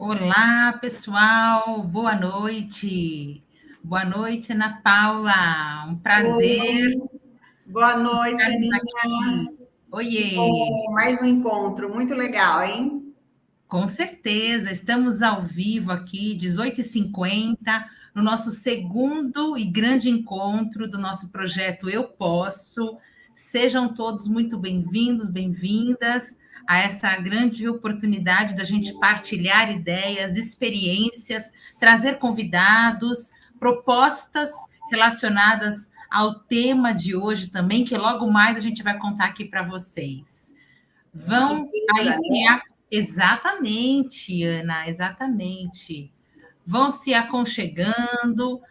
Olá, pessoal, boa noite. Boa noite, Ana Paula. Um prazer Oi, boa noite, estarmos Aninha. aqui. Que Oiê! bom, mais um encontro, muito legal, hein? Com certeza, estamos ao vivo aqui, 18h50, no nosso segundo e grande encontro do nosso projeto Eu Posso. Sejam todos muito bem-vindos, bem-vindas a essa grande oportunidade da gente partilhar ideias, experiências, trazer convidados, propostas relacionadas ao tema de hoje também, que logo mais a gente vai contar aqui para vocês. Vão aí Riqueza, se né? exatamente, Ana, exatamente. Vão se aconchegando,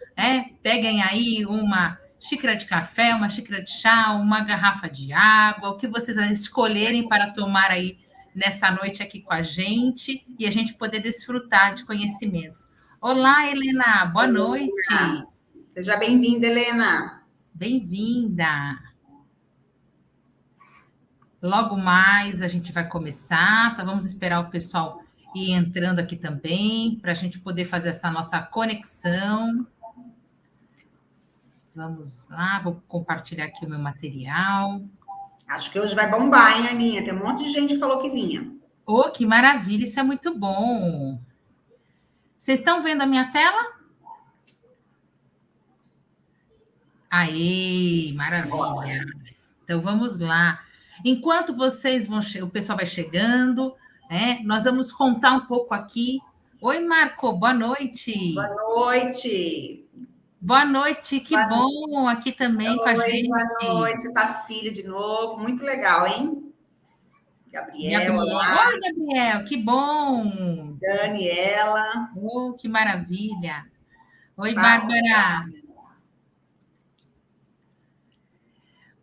peguem aí uma xícara de café, uma xícara de chá, uma garrafa de água, o que vocês escolherem para tomar aí nessa noite aqui com a gente e a gente poder desfrutar de conhecimentos. Olá, Helena, boa noite. Seja bem-vinda, Helena. Bem-vinda. Logo mais a gente vai começar, só vamos esperar o pessoal ir entrando aqui também, para a gente poder fazer essa nossa conexão. Vamos lá, vou compartilhar aqui o meu material. Acho que hoje vai bombar, hein, Aninha? Tem um monte de gente que falou que vinha. Oh, que maravilha, isso é muito bom. Vocês estão vendo a minha tela? Aí, maravilha. Então vamos lá. Enquanto vocês vão, o pessoal vai chegando, nós vamos contar um pouco aqui. Oi, Marco, boa noite. Boa noite. Boa noite, que Boa... bom aqui também com a Oi, boa gente. noite, Tacílio de novo. Muito legal, hein? Gabriel, Gabriel. olá. Oi, Gabriel, que bom. Daniela. Oh, que maravilha. Oi, Tá? Bárbara.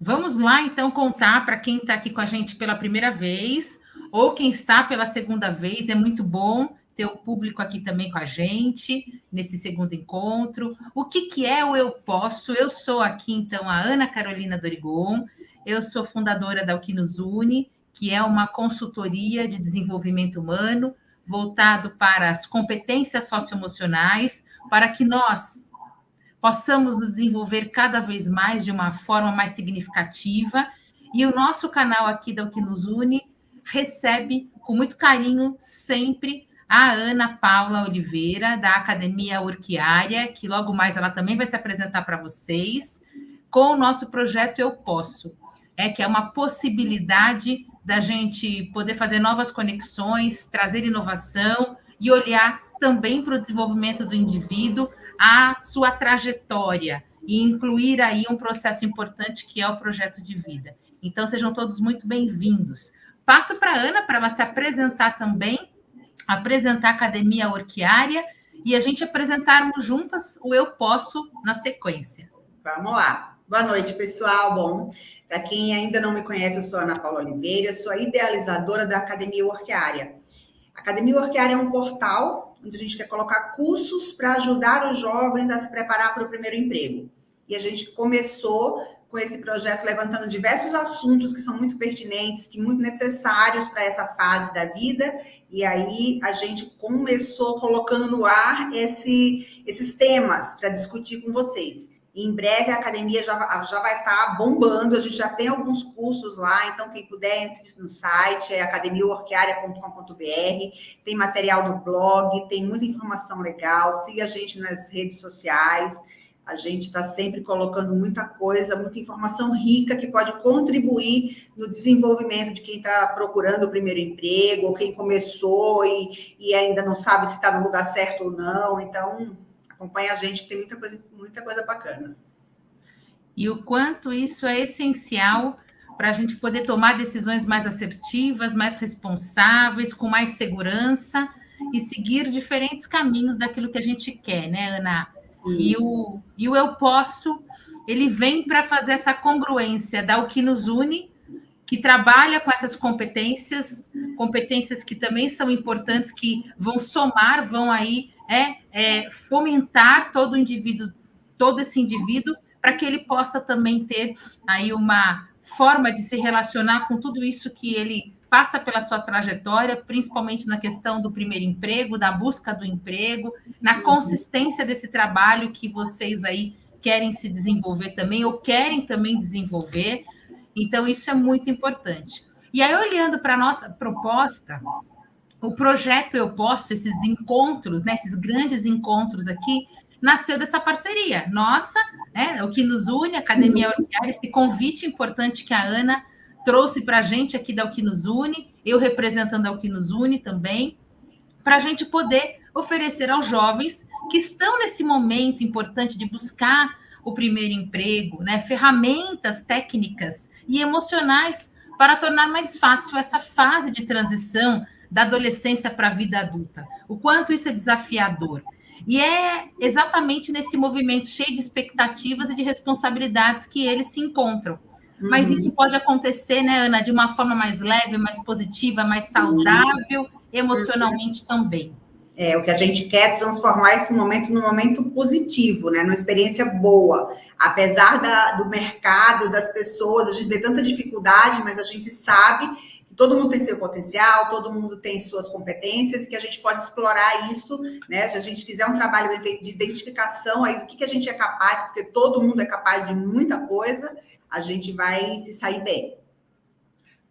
Vamos lá, então, contar para quem está aqui com a gente pela primeira vez ou quem está pela segunda vez. É muito bom ter o público aqui também com a gente nesse segundo encontro. O que é o Eu Posso? Eu sou aqui, então, a Ana Carolina Dorigon. Eu sou fundadora da O Que Nos Une, que é uma consultoria de desenvolvimento humano voltado para as competências socioemocionais, para que nós possamos nos desenvolver cada vez mais de uma forma mais significativa. E o nosso canal aqui da O Que Nos Une recebe com muito carinho sempre a Ana Paula Oliveira, da Academia Orquiária, que logo mais ela também vai se apresentar para vocês, com o nosso projeto Eu Posso, que é uma possibilidade da gente poder fazer novas conexões, trazer inovação e olhar também para o desenvolvimento do indivíduo, a sua trajetória e incluir aí um processo importante que é o projeto de vida. Então, sejam todos muito bem-vindos. Passo para a Ana para ela se apresentar também, apresentar a Academia Orquiária e a gente apresentarmos juntas o Eu Posso na sequência. Vamos lá. Boa noite, pessoal. Bom, para quem ainda não me conhece, eu sou a Ana Paula Oliveira, eu sou a idealizadora da Academia Orquiária. A Academia Orquiária é um portal onde a gente quer colocar cursos para ajudar os jovens a se preparar para o primeiro emprego. E a gente começou com esse projeto levantando diversos assuntos que são muito pertinentes, que muito necessários para essa fase da vida. E aí a gente começou colocando no ar esses temas para discutir com vocês. Em breve a academia já vai estar bombando, a gente já tem alguns cursos lá, então quem puder entre no site, é academiaorquiaria.com.br, tem material no blog, tem muita informação legal, siga a gente nas redes sociais, a gente está sempre colocando muita coisa, muita informação rica que pode contribuir no desenvolvimento de quem está procurando o primeiro emprego, ou quem começou e ainda não sabe se está no lugar certo ou não, então acompanha a gente que tem muita coisa bacana. E o quanto isso é essencial para a gente poder tomar decisões mais assertivas, mais responsáveis, com mais segurança e seguir diferentes caminhos daquilo que a gente quer, né, Ana? E o Eu Posso, ele vem para fazer essa congruência da O Que Nos Une, que trabalha com essas competências que também são importantes, que vão somar, vão aí fomentar todo esse indivíduo, para que ele possa também ter aí uma forma de se relacionar com tudo isso que ele passa pela sua trajetória, principalmente na questão do primeiro emprego, da busca do emprego, na consistência desse trabalho que vocês aí querem se desenvolver também, ou querem também desenvolver. Então, isso é muito importante. E aí, olhando para a nossa proposta, o projeto Eu Posso, esses encontros, né, esses grandes encontros aqui, nasceu dessa parceria nossa, né, o que nos une, a Academia Orquiária, esse convite importante que a Ana trouxe para a gente aqui da O que nos une, eu representando a O que nos une também, para a gente poder oferecer aos jovens que estão nesse momento importante de buscar o primeiro emprego, né, ferramentas técnicas e emocionais para tornar mais fácil essa fase de transição da adolescência para a vida adulta. O quanto isso é desafiador. E é exatamente nesse movimento cheio de expectativas e de responsabilidades que eles se encontram. Mas isso pode acontecer, né, Ana, de uma forma mais leve, mais positiva, mais saudável, emocionalmente também. O que a gente quer é transformar esse momento num momento positivo, né? Numa experiência boa. Apesar do mercado, das pessoas, a gente tem tanta dificuldade, mas a gente sabe que todo mundo tem seu potencial, todo mundo tem suas competências e que a gente pode explorar isso, né? Se a gente fizer um trabalho de identificação aí do que a gente é capaz, porque todo mundo é capaz de muita coisa, a gente vai se sair bem.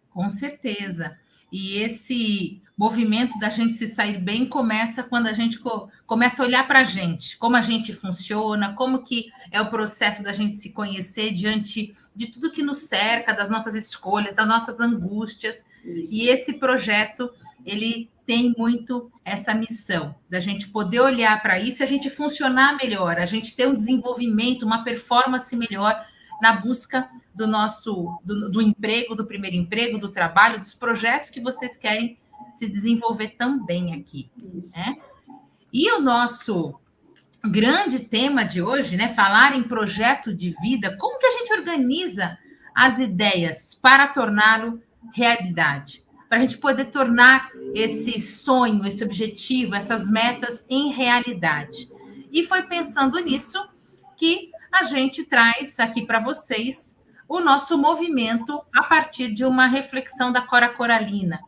Com certeza. E esse movimento da gente se sair bem começa quando a gente começa a olhar para a gente, como a gente funciona, como que é o processo da gente se conhecer diante de tudo que nos cerca, das nossas escolhas, das nossas angústias. Isso. E esse projeto, ele tem muito essa missão, da gente poder olhar para isso e a gente funcionar melhor, a gente ter um desenvolvimento, uma performance melhor na busca do nosso do emprego, do primeiro emprego, do trabalho, dos projetos que vocês querem se desenvolver também aqui. Né? E o nosso grande tema de hoje, né, falar em projeto de vida, como que a gente organiza as ideias para torná-lo realidade? Para a gente poder tornar esse sonho, esse objetivo, essas metas em realidade. E foi pensando nisso que a gente traz aqui para vocês o nosso movimento a partir de uma reflexão da Cora Coralina,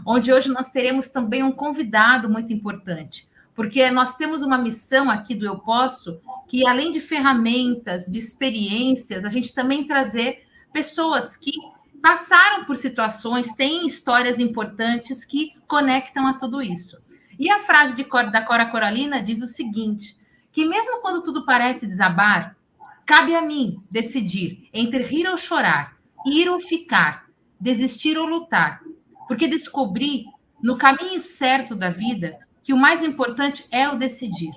onde hoje nós teremos também um convidado muito importante, porque nós temos uma missão aqui do Eu Posso, que além de ferramentas, de experiências, a gente também trazer pessoas que passaram por situações, têm histórias importantes que conectam a tudo isso. E a frase da Cora Coralina diz o seguinte, que mesmo quando tudo parece desabar, cabe a mim decidir entre rir ou chorar, ir ou ficar, desistir ou lutar, porque descobri no caminho certo da vida que o mais importante é o decidir.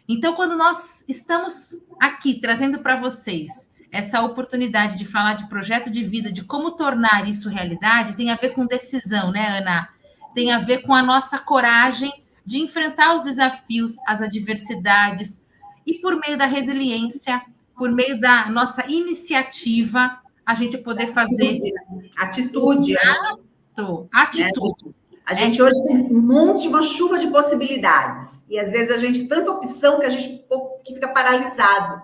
Então, quando nós estamos aqui trazendo para vocês essa oportunidade de falar de projeto de vida, de como tornar isso realidade, tem a ver com decisão, né, Ana? Tem a ver com a nossa coragem de enfrentar os desafios, as adversidades, e por meio da resiliência, por meio da nossa iniciativa, a gente poder fazer... Atitude. Atitude. A gente hoje tem um monte, uma chuva de possibilidades. E às vezes a gente tanta opção que a gente fica paralisado,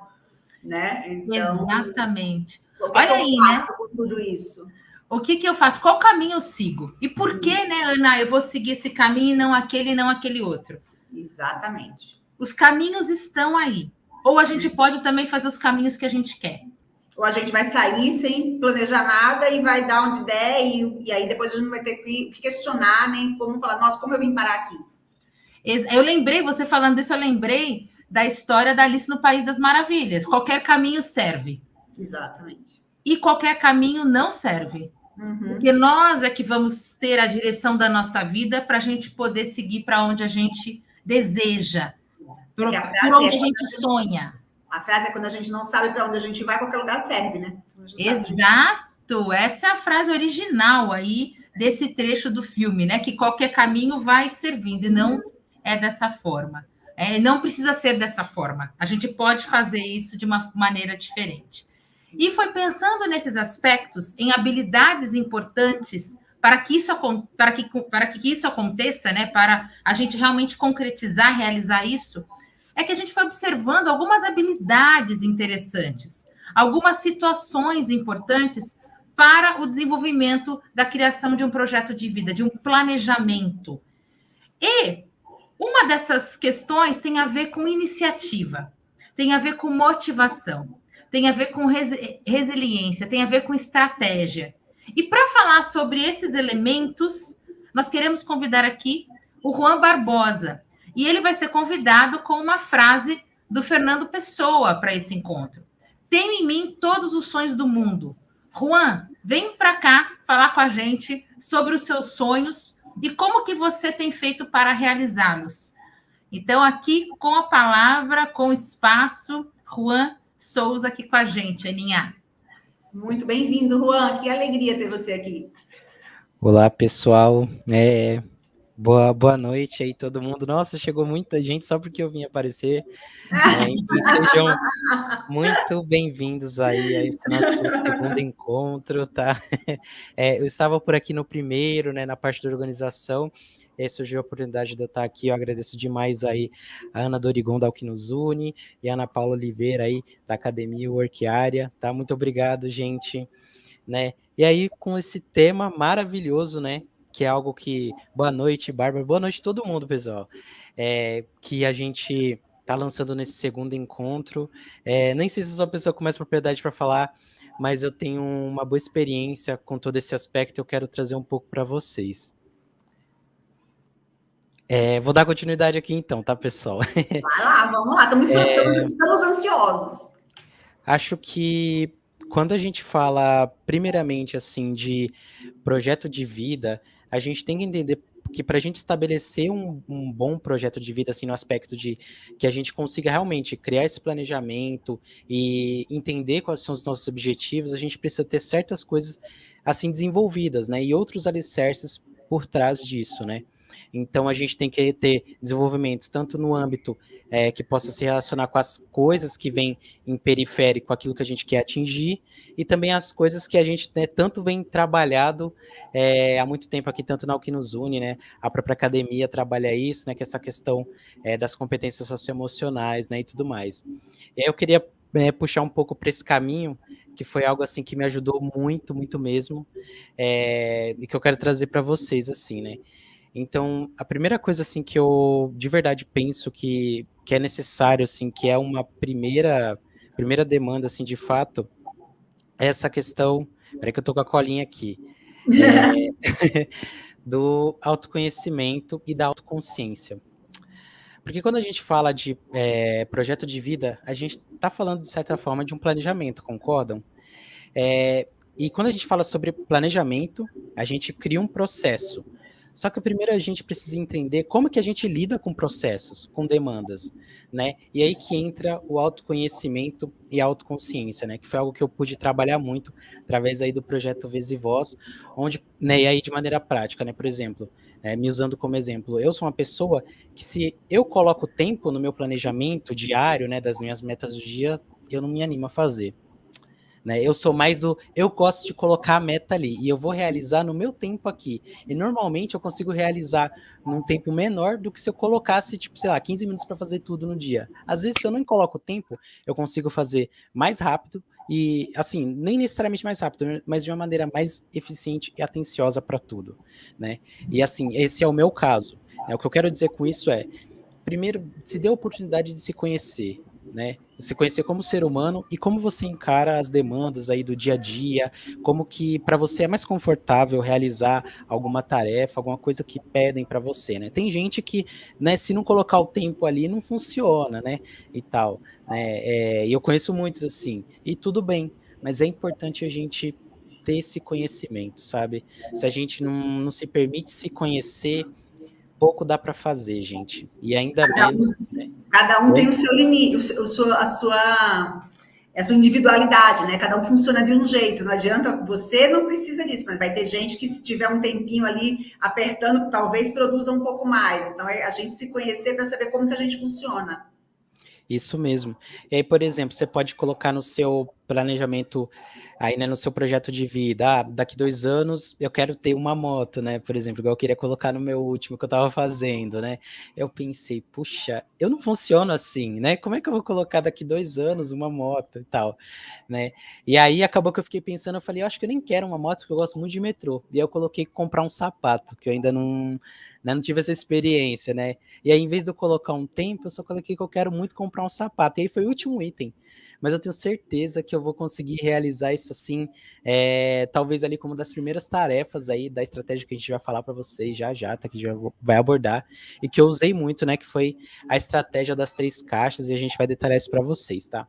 né? Então, exatamente. Olha aí, né? Com tudo isso. O que eu faço? Qual caminho eu sigo? E por que, né, Ana, eu vou seguir esse caminho e não aquele outro? Exatamente. Os caminhos estão aí. Ou a gente pode também fazer os caminhos que a gente quer. Ou a gente vai sair sem planejar nada e vai dar onde der, e aí depois a gente não vai ter que questionar, nem como falar, nossa, como eu vim parar aqui? Eu lembrei, você falando isso, eu lembrei da história da Alice no País das Maravilhas. Qualquer caminho serve. Exatamente. E qualquer caminho não serve. Porque nós é que vamos ter a direção da nossa vida para a gente poder seguir para onde a gente deseja, por onde a gente sonha. A frase é quando a gente não sabe para onde a gente vai, qualquer lugar serve, né? Exato! Essa é a frase original aí desse trecho do filme, né? Que qualquer caminho vai servindo, e não é dessa forma. Não precisa ser dessa forma. A gente pode fazer isso de uma maneira diferente. E foi pensando nesses aspectos, em habilidades importantes para que isso aconteça, né? Para a gente realmente concretizar, realizar isso, é que a gente foi observando algumas habilidades interessantes, algumas situações importantes para o desenvolvimento da criação de um projeto de vida, de um planejamento. E uma dessas questões tem a ver com iniciativa, tem a ver com motivação, tem a ver com resiliência, tem a ver com estratégia. E para falar sobre esses elementos, nós queremos convidar aqui o Juan Barbosa. E ele vai ser convidado com uma frase do Fernando Pessoa para esse encontro. Tenho em mim todos os sonhos do mundo. Juan, vem para cá falar com a gente sobre os seus sonhos e como que você tem feito para realizá-los. Então, aqui com a palavra, com o espaço, Juan Souza aqui com a gente, Aninha. Muito bem-vindo, Juan. Que alegria ter você aqui. Olá, pessoal. Boa noite aí, todo mundo. Nossa, chegou muita gente só porque eu vim aparecer. Então, sejam muito bem-vindos aí a esse nosso segundo encontro, tá? Eu estava por aqui no primeiro, né, na parte da organização. Surgiu a oportunidade de eu estar aqui. Eu agradeço demais aí a Ana Dorigon da Alquim Nos Une e a Ana Paula Oliveira aí da Academia Work Area, tá? Muito obrigado, gente, né? E aí, com esse tema maravilhoso, né? Que é algo que... Boa noite, Bárbara. Boa noite a todo mundo, pessoal. Que a gente está lançando nesse segundo encontro. Nem sei se eu sou a pessoa com mais propriedade para falar, mas eu tenho uma boa experiência com todo esse aspecto. Eu quero trazer um pouco para vocês. Vou dar continuidade aqui então, tá, pessoal? Vai lá, vamos lá. Estamos ansiosos. Acho que quando a gente fala, primeiramente, assim, de projeto de vida, a gente tem que entender que para a gente estabelecer um bom projeto de vida, assim, no aspecto de que a gente consiga realmente criar esse planejamento e entender quais são os nossos objetivos, a gente precisa ter certas coisas, assim, desenvolvidas, né? E outros alicerces por trás disso, né? Então, a gente tem que ter desenvolvimentos tanto no âmbito que possa se relacionar com as coisas que vêm em periférico, com aquilo que a gente quer atingir, e também as coisas que a gente, né, tanto vem trabalhado há muito tempo aqui, tanto na Alquim Nos Une, né, a própria academia trabalha isso, né, que é essa questão das competências socioemocionais, né, e tudo mais. E aí eu queria puxar um pouco para esse caminho, que foi algo assim que me ajudou muito, muito mesmo, e que eu quero trazer para vocês, assim, né. Então, a primeira coisa, assim, que eu de verdade penso que é necessário, assim, que é uma primeira demanda, assim, de fato, é essa questão... Peraí que eu tô com a colinha aqui. Do autoconhecimento e da autoconsciência. Porque quando a gente fala de projeto de vida, a gente tá falando, de certa forma, de um planejamento, concordam? E quando a gente fala sobre planejamento, a gente cria um processo. Só que primeiro a gente precisa entender como que a gente lida com processos, com demandas, né? E aí que entra o autoconhecimento e a autoconsciência, né? Que foi algo que eu pude trabalhar muito através aí do projeto Vez e Voz, onde, né, e aí de maneira prática, né? Por exemplo, me usando como exemplo, eu sou uma pessoa que, se eu coloco tempo no meu planejamento diário, né, das minhas metas do dia, eu não me animo a fazer. Né? Eu sou mais eu gosto de colocar a meta ali, e eu vou realizar no meu tempo aqui, e normalmente eu consigo realizar num tempo menor do que se eu colocasse, tipo, sei lá, 15 minutos para fazer tudo no dia. Às vezes, se eu não coloco tempo, eu consigo fazer mais rápido, e assim, nem necessariamente mais rápido, mas de uma maneira mais eficiente e atenciosa para tudo, né? E assim, esse é o meu caso, né? O que eu quero dizer com isso primeiro, se dê a oportunidade de se conhecer, né? Se conhecer como ser humano e como você encara as demandas aí do dia a dia, como que para você é mais confortável realizar alguma tarefa, alguma coisa que pedem para você, né? Tem gente que, né, se não colocar o tempo ali, não funciona, né? E tal, né? E eu conheço muitos assim, e tudo bem, mas é importante a gente ter esse conhecimento, sabe? Se a gente não se permite se conhecer, pouco dá para fazer, gente. E ainda menos... Cada um tem o seu limite, a sua individualidade, né? Cada um funciona de um jeito. Não adianta, você não precisa disso, mas vai ter gente que, se tiver um tempinho ali apertando, talvez produza um pouco mais. Então, é a gente se conhecer para saber como que a gente funciona. Isso mesmo. E aí, por exemplo, você pode colocar no seu planejamento Aí, né, no seu projeto de vida, daqui 2 anos eu quero ter uma moto, né? Por exemplo, igual eu queria colocar no meu último que eu tava fazendo, né? Eu pensei, puxa, eu não funciono assim, né? Como é que eu vou colocar daqui 2 anos uma moto e tal, né? E aí acabou que eu fiquei pensando, eu falei, eu acho que eu nem quero uma moto, porque eu gosto muito de metrô. E aí eu coloquei comprar um sapato, que eu ainda não, né, não tive essa experiência, né? E aí, em vez de eu colocar um tempo, eu só coloquei que eu quero muito comprar um sapato. E aí foi o último item. Mas eu tenho certeza que eu vou conseguir realizar isso assim, talvez ali como das primeiras tarefas aí da estratégia que a gente vai falar para vocês já, tá? Que já vai abordar, e que eu usei muito, né? Que foi a estratégia das 3 caixas, e a gente vai detalhar isso para vocês, tá?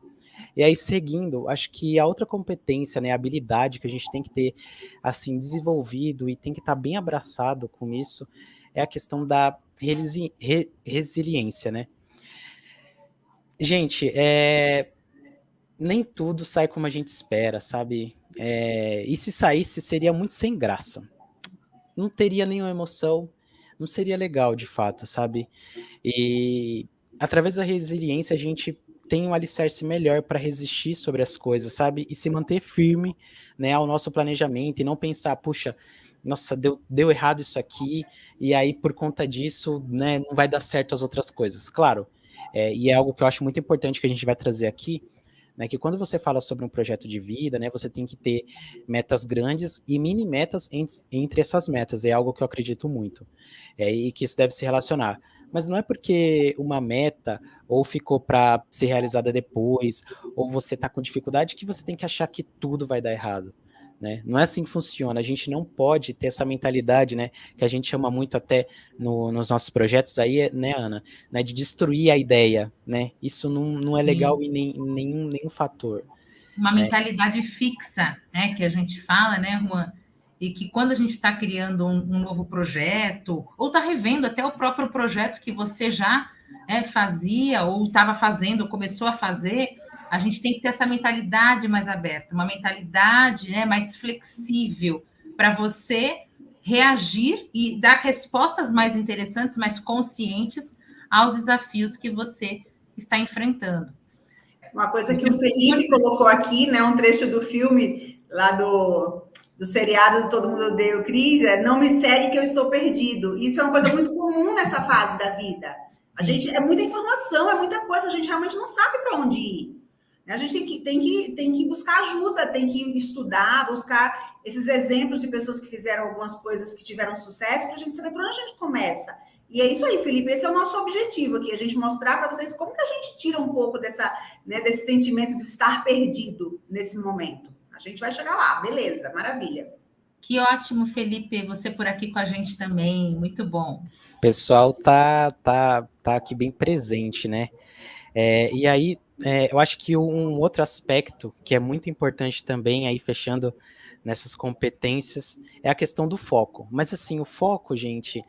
E aí, seguindo, acho que a outra competência, né, a habilidade que a gente tem que ter, assim, desenvolvido e tem que estar bem abraçado com isso, é a questão da resiliência, né? Gente, nem tudo sai como a gente espera, sabe? E se saísse, seria muito sem graça. Não teria nenhuma emoção, não seria legal, de fato, sabe? E através da resiliência, a gente tem um alicerce melhor para resistir sobre as coisas, sabe? E se manter firme, né, ao nosso planejamento e não pensar, puxa, nossa, deu errado isso aqui, e aí por conta disso, né, não vai dar certo as outras coisas. Claro, e é algo que eu acho muito importante que a gente vai trazer aqui, né, que quando você fala sobre um projeto de vida, né, você tem que ter metas grandes e mini metas entre essas metas, é algo que eu acredito muito, e que isso deve se relacionar. Mas não é porque uma meta ou ficou para ser realizada depois, ou você está com dificuldade, que você tem que achar que tudo vai dar errado. Né? Não é assim que funciona. A gente não pode ter essa mentalidade, né, que a gente chama muito até nos nossos projetos aí, né, Ana, né, de destruir a ideia. Né? Isso não é legal em nenhum fator. Uma Né? mentalidade fixa, né, que a gente fala, né, Juan? E que quando a gente está criando um novo projeto, ou está revendo até o próprio projeto que você já fazia, ou estava fazendo, ou começou a fazer, a gente tem que ter essa mentalidade mais aberta, uma mentalidade, né, mais flexível, para você reagir e dar respostas mais interessantes, mais conscientes aos desafios que você está enfrentando. Uma coisa que o Felipe colocou aqui, né, um trecho do filme lá do seriado do Todo Mundo Odeia o Chris, não me segue que eu estou perdido. Isso é uma coisa muito comum nessa fase da vida. A gente é muita informação, é muita coisa, a gente realmente não sabe para onde ir. A gente tem que buscar ajuda, tem que estudar, buscar esses exemplos de pessoas que fizeram algumas coisas que tiveram sucesso, para a gente saber por onde a gente começa. E é isso aí, Felipe, esse é o nosso objetivo aqui, a gente mostrar para vocês como que a gente tira um pouco desse sentimento de estar perdido nesse momento. A gente vai chegar lá, beleza, maravilha. Que ótimo, Felipe, você por aqui com a gente também, muito bom. O pessoal tá aqui bem presente, né? E aí, eu acho que um outro aspecto que é muito importante também, aí fechando nessas competências, é a questão do foco. Mas assim, o foco, gente,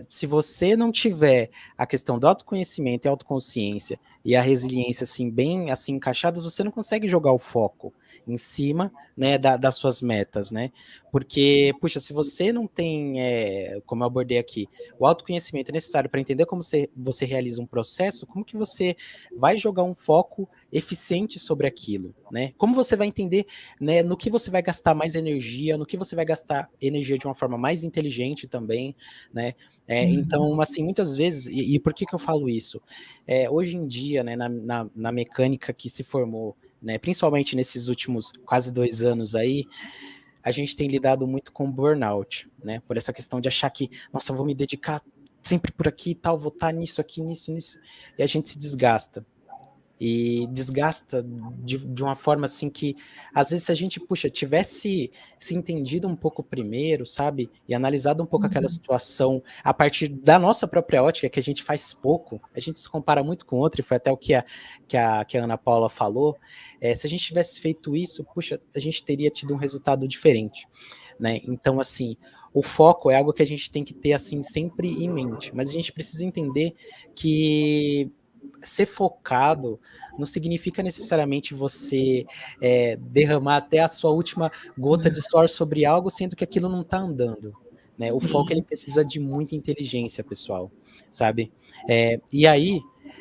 se você não tiver a questão do autoconhecimento e autoconsciência e a resiliência assim bem assim encaixadas, você não consegue jogar o foco em cima, né, das suas metas, né? Porque, puxa, se você não tem, como eu abordei aqui, o autoconhecimento necessário para entender como você realiza um processo, como que você vai jogar um foco eficiente sobre aquilo, né? Como você vai entender, né, no que você vai gastar mais energia, no que você vai gastar energia de uma forma mais inteligente também, né? Então, assim, muitas vezes, e por que eu falo isso? Hoje em dia, né, na mecânica que se formou, né, principalmente nesses últimos quase 2 anos aí, a gente tem lidado muito com burnout, né? Por essa questão de achar que, nossa, eu vou me dedicar sempre por aqui e tal, vou estar nisso aqui, nisso, e a gente se desgasta. E desgasta de uma forma assim que, às vezes, se a gente, puxa, tivesse se entendido um pouco primeiro, sabe? E analisado um pouco aquela situação a partir da nossa própria ótica, que a gente faz pouco, a gente se compara muito com outra, e foi até o que a Ana Paula falou. Se a gente tivesse feito isso, puxa, a gente teria tido um resultado diferente, né? Então, assim, o foco é algo que a gente tem que ter, assim, sempre em mente, mas a gente precisa entender que ser focado não significa necessariamente você derramar até a sua última gota de suor sobre algo, sendo que aquilo não está andando. Né? O foco ele precisa de muita inteligência, pessoal, sabe? E aí,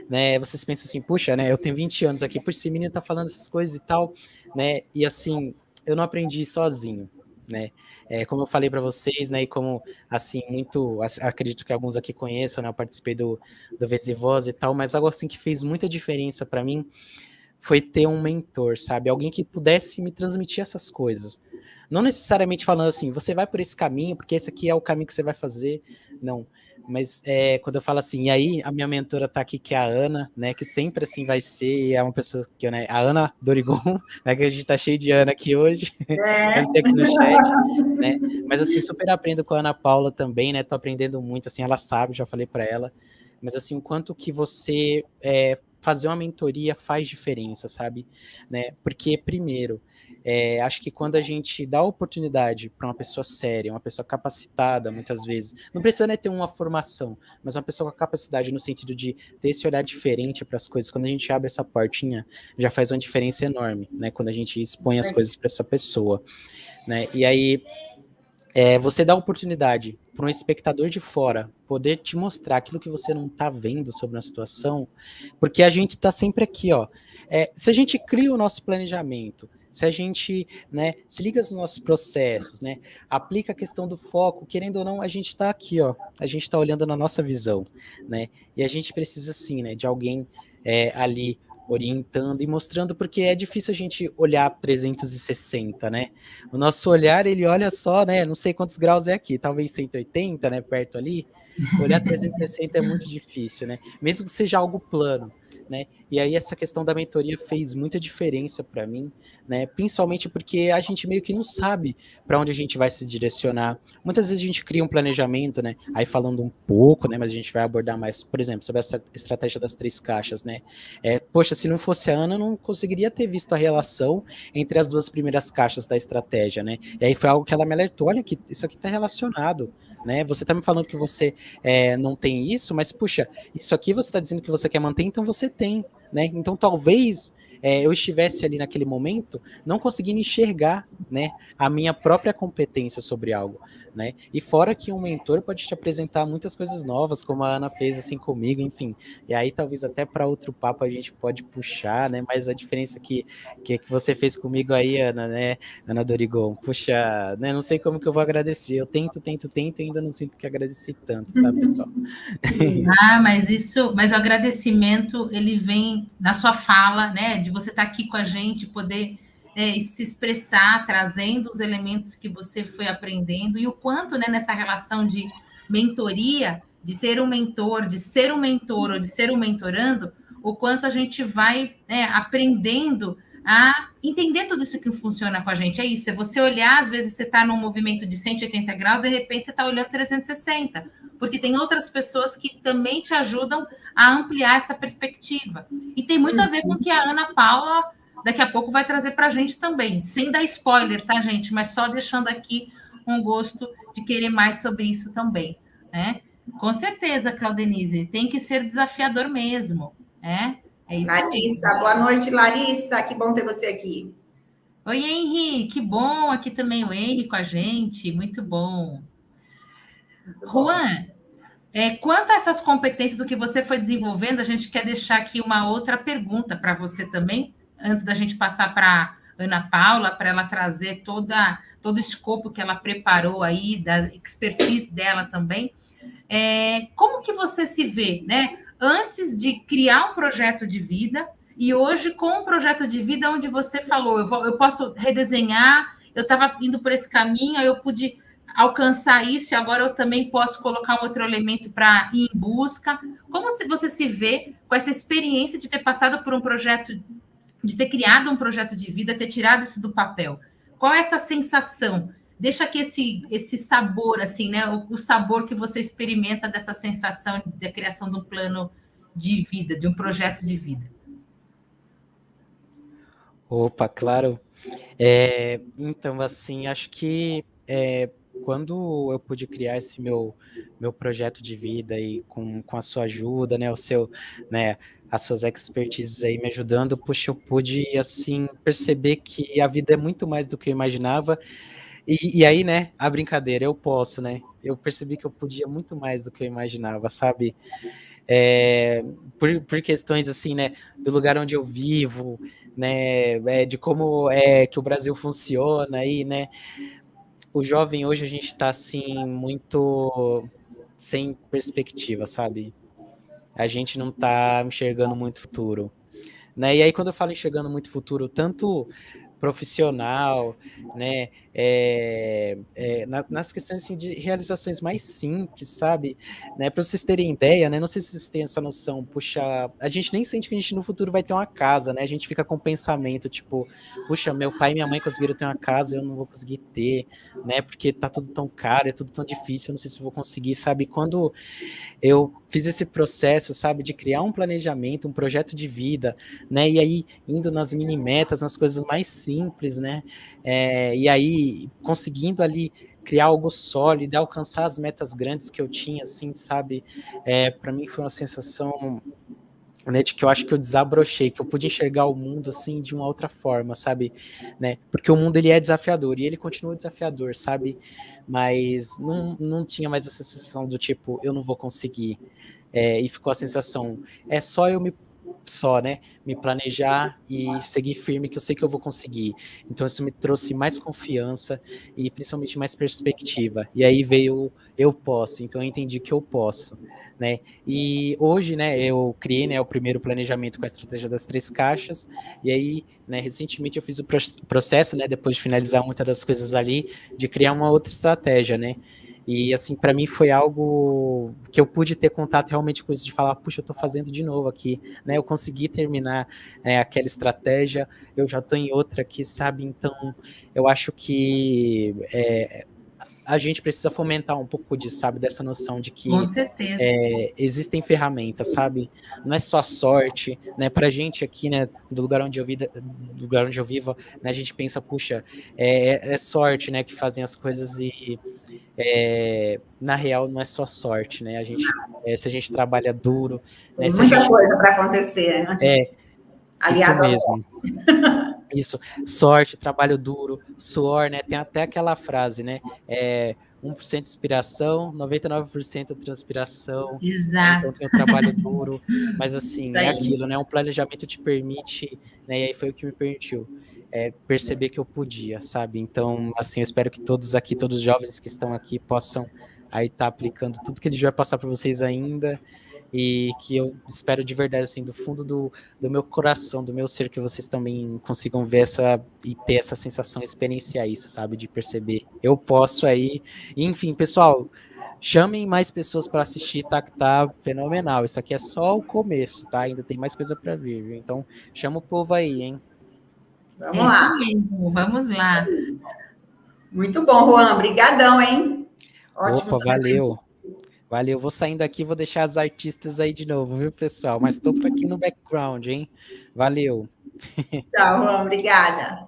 né, vocês pensam assim, puxa, né, eu tenho 20 anos aqui, por esse menino tá falando essas coisas e tal, né? E assim, eu não aprendi sozinho, né? Como eu falei para vocês, né? E como, assim, acredito que alguns aqui conheçam, né? Eu participei do Vez e Voz e tal, mas algo assim que fez muita diferença para mim foi ter um mentor, sabe? Alguém que pudesse me transmitir essas coisas. Não necessariamente falando assim, você vai por esse caminho, porque esse aqui é o caminho que você vai fazer. Não. Mas quando eu falo assim, e aí a minha mentora tá aqui, que é a Ana, né? Que sempre assim vai ser, e é uma pessoa que, né? A Ana Dorigon, né? Que a gente tá cheio de Ana aqui hoje, É. aqui no chat, né? Mas assim, super aprendo com a Ana Paula também, né? Tô aprendendo muito, assim, ela sabe, já falei para ela. Mas assim, o quanto que você fazer uma mentoria faz diferença, sabe? Né? Porque, primeiro, acho que quando a gente dá oportunidade para uma pessoa séria, uma pessoa capacitada, muitas vezes, não precisa, né, ter uma formação, mas uma pessoa com capacidade no sentido de ter esse olhar diferente para as coisas, quando a gente abre essa portinha, já faz uma diferença enorme, né? Quando a gente expõe as coisas para essa pessoa, né? E aí, você dá oportunidade para um espectador de fora poder te mostrar aquilo que você não está vendo sobre a situação, porque a gente está sempre aqui, ó. Se a gente cria o nosso planejamento, se a gente, né, se liga nos nossos processos, né, aplica a questão do foco, querendo ou não, a gente está aqui, ó. A gente está olhando na nossa visão, né? E a gente precisa, sim, né, de alguém ali orientando e mostrando, porque é difícil a gente olhar 360, né? O nosso olhar, ele olha só, né? Não sei quantos graus é aqui, talvez 180, né? Perto ali. Olhar 360 é muito difícil, né? Mesmo que seja algo plano, né? E aí essa questão da mentoria fez muita diferença para mim, né? Principalmente porque a gente meio que não sabe para onde a gente vai se direcionar. Muitas vezes a gente cria um planejamento, né? Aí falando um pouco, né? Mas a gente vai abordar mais, por exemplo, sobre essa estratégia das 3 caixas, né? Poxa, se não fosse a Ana, eu não conseguiria ter visto a relação entre as 2 primeiras caixas da estratégia, né? E aí foi algo que ela me alertou, olha que isso aqui está relacionado, né? Você está me falando que você não tem isso, mas puxa, isso aqui você está dizendo que você quer manter, então você tem, né? Então talvez eu estivesse ali naquele momento não conseguindo enxergar, né, a minha própria competência sobre algo, né? E fora que um mentor pode te apresentar muitas coisas novas, como a Ana fez assim comigo, enfim. E aí talvez até para outro papo a gente pode puxar, né? Mas a diferença que você fez comigo aí, Ana, né, Ana Dorigon, puxa, né? Não sei como que eu vou agradecer. Eu tento e ainda não sinto que agradeci tanto, tá, pessoal? Mas o agradecimento ele vem na sua fala, né? De você estar aqui com a gente, poder se expressar, trazendo os elementos que você foi aprendendo e o quanto, né, nessa relação de mentoria, de ter um mentor, de ser um mentor ou de ser um mentorando, o quanto a gente vai, né, aprendendo a entender tudo isso que funciona com a gente. É isso, é você olhar, às vezes você está num movimento de 180 graus, de repente você está olhando 360, porque tem outras pessoas que também te ajudam a ampliar essa perspectiva. E tem muito a ver com o que a Ana Paula daqui a pouco vai trazer para a gente também, sem dar spoiler, tá, gente? Mas só deixando aqui um gosto de querer mais sobre isso também, né? Com certeza, Claudenise, tem que ser desafiador mesmo, né? É isso Larissa, mesmo. boa noite, Larissa. Que bom ter você aqui. Oi, Henri, que bom aqui também o Henri com a gente, muito bom. Muito bom. Juan, quanto a essas competências, o que você foi desenvolvendo, a gente quer deixar aqui uma outra pergunta para você também, antes da gente passar para Ana Paula, para ela trazer todo o escopo que ela preparou aí, da expertise dela também. Como que você se vê, né? Antes de criar um projeto de vida e hoje com um projeto de vida onde você falou, eu posso redesenhar, eu estava indo por esse caminho, aí eu pude alcançar isso e agora eu também posso colocar um outro elemento para ir em busca. Como você se vê com essa experiência de ter passado por um projeto, de ter criado um projeto de vida, ter tirado isso do papel? Qual é essa sensação? Deixa aqui esse sabor, assim, né? O sabor que você experimenta dessa sensação da criação de um plano de vida, de um projeto de vida. Opa, claro. Então, assim, acho que quando eu pude criar esse meu projeto de vida e com a sua ajuda, né, né, as suas expertises aí me ajudando, puxa, eu pude, assim, perceber que a vida é muito mais do que eu imaginava. E aí, né, a brincadeira, eu posso, né? Eu percebi que eu podia muito mais do que eu imaginava, sabe? por questões assim, né, do lugar onde eu vivo, né, de como é que o Brasil funciona aí, né, o jovem hoje a gente está assim muito sem perspectiva, sabe? A gente não está enxergando muito futuro, né? E aí quando eu falo enxergando muito futuro, tanto profissional, né? Nas questões assim, de realizações mais simples, sabe? Né? Para vocês terem ideia, né? Não sei se vocês têm essa noção. Puxa, a gente nem sente que a gente no futuro vai ter uma casa, né? A gente fica com o pensamento tipo, puxa, meu pai e minha mãe conseguiram ter uma casa, eu não vou conseguir ter, né? Porque tá tudo tão caro, é tudo tão difícil, eu não sei se eu vou conseguir, sabe? Quando eu fiz esse processo, sabe, de criar um planejamento, um projeto de vida, né, e aí indo nas mini metas, nas coisas mais simples, né, e aí conseguindo ali criar algo sólido, alcançar as metas grandes que eu tinha, assim, sabe, para mim foi uma sensação, né, de que eu acho que eu desabrochei, que eu pude enxergar o mundo assim de uma outra forma, sabe, né? Porque o mundo ele é desafiador e ele continua desafiador, sabe? Mas não tinha mais essa sensação do tipo, eu não vou conseguir. E ficou a sensação, é só eu né, me planejar e seguir firme que eu sei que eu vou conseguir. Então isso me trouxe mais confiança e principalmente mais perspectiva. E aí veio eu posso, então eu entendi que eu posso, né? E hoje, né, eu criei, né, o primeiro planejamento com a estratégia das 3 caixas, e aí, né, recentemente eu fiz o processo, né, depois de finalizar muitas das coisas ali, de criar uma outra estratégia, né? E, assim, para mim foi algo que eu pude ter contato realmente com isso, de falar, puxa, eu estou fazendo de novo aqui, né? Eu consegui terminar aquela estratégia, eu já estou em outra aqui, sabe? Então, eu acho que a gente precisa fomentar um pouco disso, sabe? Dessa noção de que Com certeza. existem ferramentas, sabe? Não é só sorte, né? Pra gente aqui, né, do lugar onde eu vivo, né, a gente pensa, puxa, é sorte, né, que fazem as coisas e na real não é só sorte, né? Se a gente trabalha duro, né? Tem Se a muita gente coisa para acontecer antes, isso aliado ao mesmo. Isso, sorte, trabalho duro, suor, né? Tem até aquela frase, né? 1% de inspiração, 99% transpiração, né? Então Exato. tem o trabalho duro, mas isso assim, é aí. aquilo, né? Um planejamento te permite, né? E aí foi o que me permitiu perceber que eu podia, sabe? Então, assim, eu espero que todos aqui, todos os jovens que estão aqui possam aí estar aplicando tudo que a gente vai passar para vocês ainda, e que eu espero de verdade, assim, do fundo do meu coração, do meu ser, que vocês também consigam ver e ter essa sensação, experienciar isso, sabe? De perceber, eu posso aí. Enfim, pessoal, chamem mais pessoas para assistir, tá fenomenal. Isso aqui é só o começo, tá? Ainda tem mais coisa para vir, viu? Então, chama o povo aí, hein? Vamos É isso lá. mesmo, vamos lá. Muito bom, Juan. Obrigadão, hein? Ótimo Opa, saber. valeu. Valeu, vou saindo aqui, vou deixar as artistas aí de novo, viu, pessoal? Mas estou por aqui no background, hein? Valeu. Tchau, Juan. Obrigada.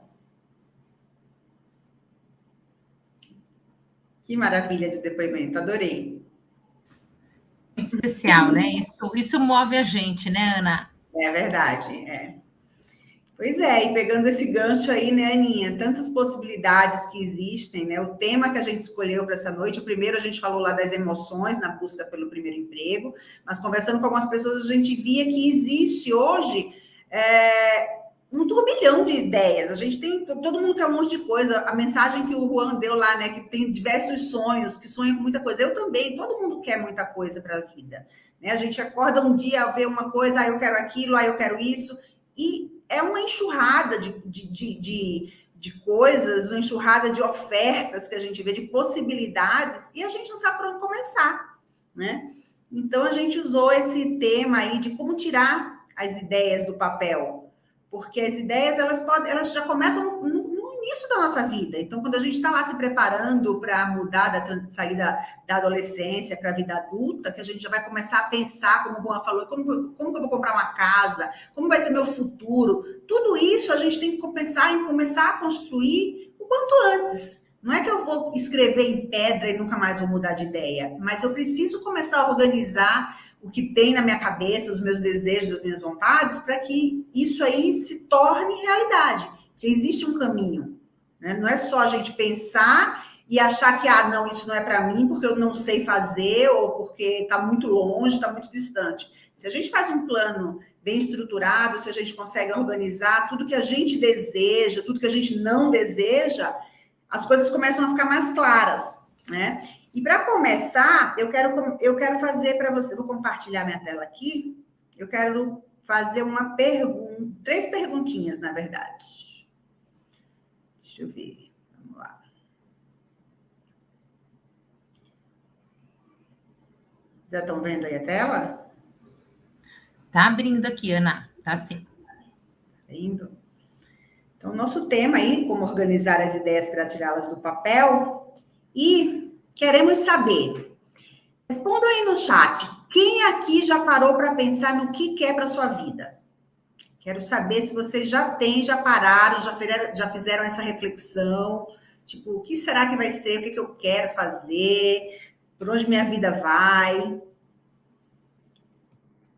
Que maravilha de depoimento. Adorei. Muito especial, né? Isso move a gente, né, Ana? É verdade, Pois é, e pegando esse gancho aí, né, Aninha? Tantas possibilidades que existem, né? O tema que a gente escolheu para essa noite, o primeiro a gente falou lá das emoções na busca pelo primeiro emprego, mas conversando com algumas pessoas, a gente via que existe hoje um turbilhão de ideias. A gente tem, todo mundo quer um monte de coisa. A mensagem que o Juan deu lá, né, que tem diversos sonhos, que sonha com muita coisa. Eu também, todo mundo quer muita coisa para a vida. Né? A gente acorda um dia a ver uma coisa, eu quero aquilo, eu quero isso, e é uma enxurrada de coisas, uma enxurrada de ofertas que a gente vê, de possibilidades, e a gente não sabe por onde começar, né? Então, a gente usou esse tema aí de como tirar as ideias do papel, porque as ideias, elas já começam no início da nossa vida. Então, quando a gente está lá se preparando para mudar, sair da adolescência para a vida adulta, que a gente já vai começar a pensar, como o Juan falou, como que eu vou comprar uma casa, como vai ser meu futuro. Tudo isso a gente tem que pensar em começar a construir o quanto antes. Não é que eu vou escrever em pedra e nunca mais vou mudar de ideia, mas eu preciso começar a organizar o que tem na minha cabeça, os meus desejos, as minhas vontades, para que isso aí se torne realidade. Que existe um caminho, né? Não é só a gente pensar e achar que, não, isso não é para mim porque eu não sei fazer ou porque está muito longe, está muito distante. Se a gente faz um plano bem estruturado, se a gente consegue organizar tudo que a gente deseja, tudo que a gente não deseja, as coisas começam a ficar mais claras, né? E para começar, eu quero fazer para você, vou compartilhar minha tela aqui, eu quero fazer uma pergunta, 3 perguntinhas, na verdade. Deixa eu ver, vamos lá. Já estão vendo aí a tela? Tá abrindo aqui, Ana, tá sim. Indo. Então, nosso tema aí, como organizar as ideias para tirá-las do papel, e queremos saber, responda aí no chat, quem aqui já parou para pensar no que quer para sua vida? Quero saber se vocês já pararam, já fizeram essa reflexão, tipo, o que será que vai ser, o que eu quero fazer, por onde minha vida vai.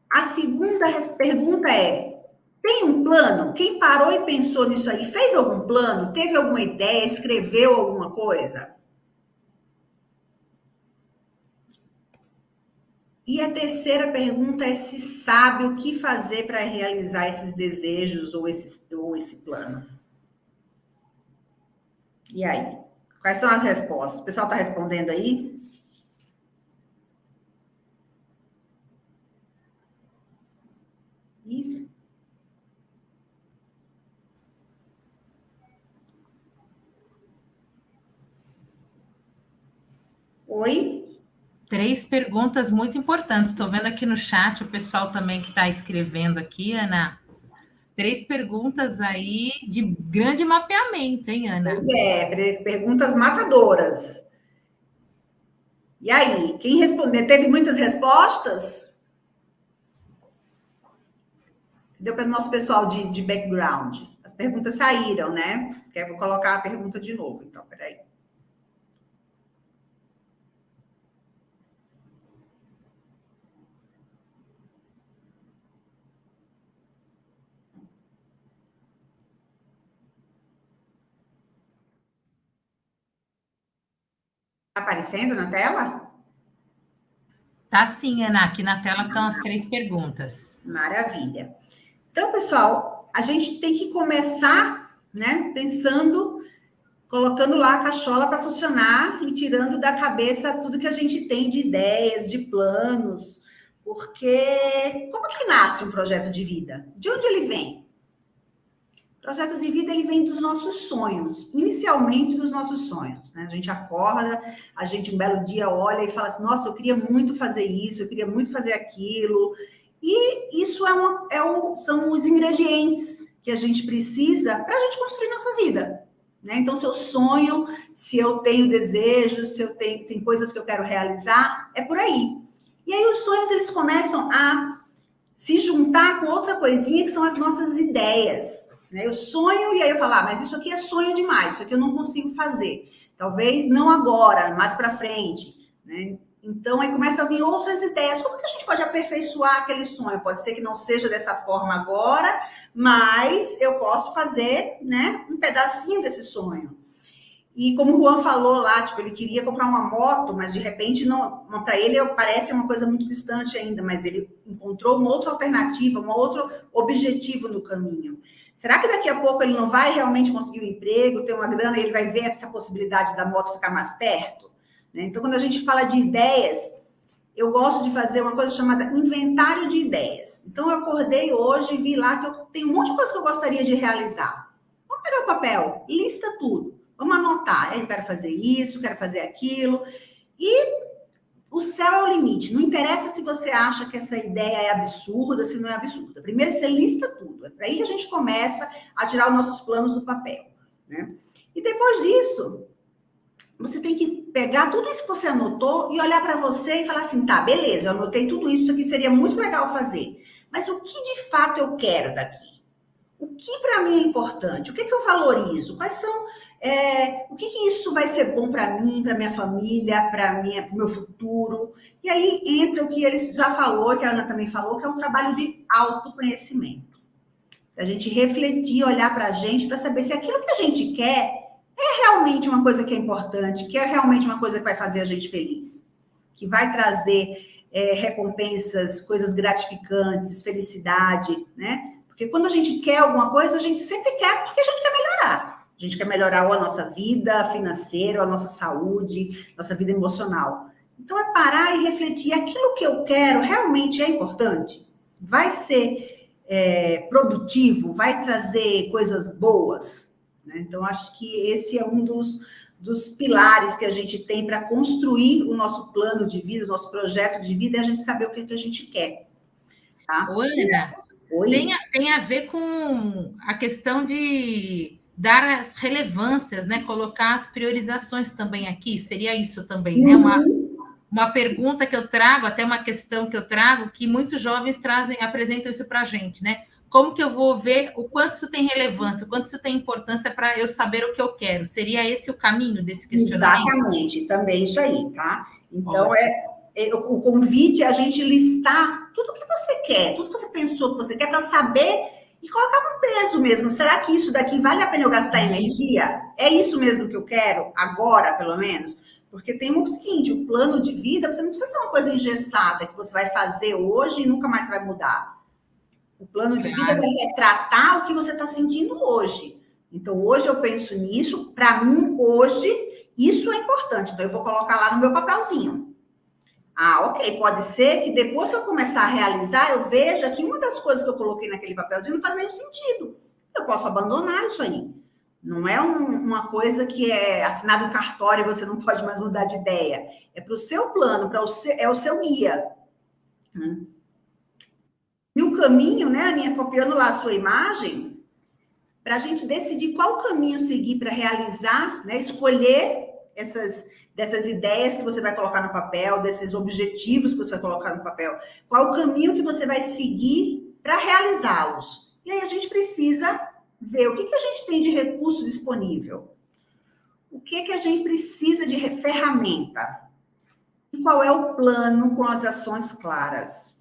A segunda pergunta é, tem um plano? Quem parou e pensou nisso aí, fez algum plano? Teve alguma ideia? Escreveu alguma coisa? E a terceira pergunta é se sabe o que fazer para realizar esses desejos ou esse plano. E aí? Quais são as respostas? O pessoal está respondendo aí? Isso. Oi? 3 perguntas muito importantes. Estou vendo aqui no chat o pessoal também que está escrevendo aqui, Ana. 3 perguntas aí de grande mapeamento, hein, Ana? Pois é, perguntas matadoras. E aí, quem respondeu? Teve muitas respostas? Deu para o nosso pessoal de background. As perguntas saíram, né? Eu vou colocar a pergunta de novo, então, peraí. Tá aparecendo na tela? Tá sim, Ana. Aqui na tela estão as 3 perguntas. Maravilha. Então, pessoal, a gente tem que começar, né, pensando, colocando lá a cachola para funcionar e tirando da cabeça tudo que a gente tem de ideias, de planos, porque como que nasce um projeto de vida? De onde ele vem? O projeto de vida, ele vem dos nossos sonhos, inicialmente dos nossos sonhos, né? A gente acorda, a gente um belo dia olha e fala assim, nossa, eu queria muito fazer isso, eu queria muito fazer aquilo, e isso são os ingredientes que a gente precisa para a gente construir nossa vida, né? Então, se eu sonho, se eu tenho desejos, se eu tem coisas que eu quero realizar, é por aí. E aí os sonhos, eles começam a se juntar com outra coisinha que são as nossas ideias, né? Eu sonho e aí eu falo, mas isso aqui é sonho demais, isso aqui eu não consigo fazer. Talvez não agora, mais para frente, né? Então, aí começa a vir outras ideias. Como que a gente pode aperfeiçoar aquele sonho? Pode ser que não seja dessa forma agora, mas eu posso fazer, né, um pedacinho desse sonho. E como o Juan falou lá, tipo, ele queria comprar uma moto, mas de repente não, para ele parece uma coisa muito distante ainda, mas ele encontrou uma outra alternativa, um outro objetivo no caminho. Será que daqui a pouco ele não vai realmente conseguir um emprego, ter uma grana, e ele vai ver essa possibilidade da moto ficar mais perto? Então, quando a gente fala de ideias, eu gosto de fazer uma coisa chamada inventário de ideias. Então, eu acordei hoje e vi lá que eu tenho um monte de coisa que eu gostaria de realizar. Vamos pegar o papel, lista tudo. Vamos anotar. Eu quero fazer isso, quero fazer aquilo. E o céu é o limite. Não interessa se você acha que essa ideia é absurda, se não é absurda. Primeiro, você lista tudo. É para aí que a gente começa a tirar os nossos planos do papel, né? E depois disso, você tem que pegar tudo isso que você anotou e olhar para você e falar assim, tá, beleza, eu anotei tudo isso aqui, seria muito legal fazer. Mas o que de fato eu quero daqui? O que para mim é importante? O que eu valorizo? Quais são... o que isso vai ser bom para mim, para minha família, para o meu futuro? E aí entra o que ele já falou, que a Ana também falou, que é um trabalho de autoconhecimento. A gente refletir, olhar para a gente, para saber se aquilo que a gente quer é realmente uma coisa que é importante, que é realmente uma coisa que vai fazer a gente feliz, que vai trazer recompensas, coisas gratificantes, felicidade, né? Porque quando a gente quer alguma coisa, a gente sempre quer porque a gente quer melhorar. A gente quer melhorar a nossa vida financeira, a nossa saúde, nossa vida emocional. Então, é parar e refletir. Aquilo que eu quero realmente é importante? Vai ser produtivo? Vai trazer coisas boas? Né? Então, acho que esse é um dos pilares que a gente tem para construir o nosso plano de vida, o nosso projeto de vida, é a gente saber o que a gente quer. Tá? Ana, tem a ver com a questão de dar as relevâncias, né? Colocar as priorizações também aqui, seria isso também, né? Uma pergunta que eu trago, até uma questão que eu trago, que muitos jovens apresentam isso para a gente, né? Como que eu vou ver o quanto isso tem relevância, o quanto isso tem importância para eu saber o que eu quero? Seria esse o caminho desse questionamento? Exatamente, também isso aí, tá? Então, o convite é a gente listar tudo o que você quer, tudo que você pensou que você quer, para saber e colocar um peso mesmo. Será que isso daqui vale a pena eu gastar energia? É isso mesmo que eu quero? Agora, pelo menos? Porque tem o seguinte, o plano de vida, você não precisa ser uma coisa engessada que você vai fazer hoje e nunca mais vai mudar. O plano de vida vai retratar o que você está sentindo hoje. Então, hoje eu penso nisso, para mim, hoje, isso é importante. Então, eu vou colocar lá no meu papelzinho. Ah, ok, pode ser que depois que eu começar a realizar, eu veja que uma das coisas que eu coloquei naquele papelzinho não faz nenhum sentido. Eu posso abandonar isso aí. Não é uma coisa que é assinado em cartório e você não pode mais mudar de ideia. É para o seu plano, é o seu guia. E o caminho, né, Aninha, copiando lá a sua imagem, para a gente decidir qual caminho seguir para realizar, né, escolher dessas ideias que você vai colocar no papel, desses objetivos que você vai colocar no papel, qual o caminho que você vai seguir para realizá-los. E aí a gente precisa ver o que a gente tem de recurso disponível, o que a gente precisa de ferramenta e qual é o plano com as ações claras.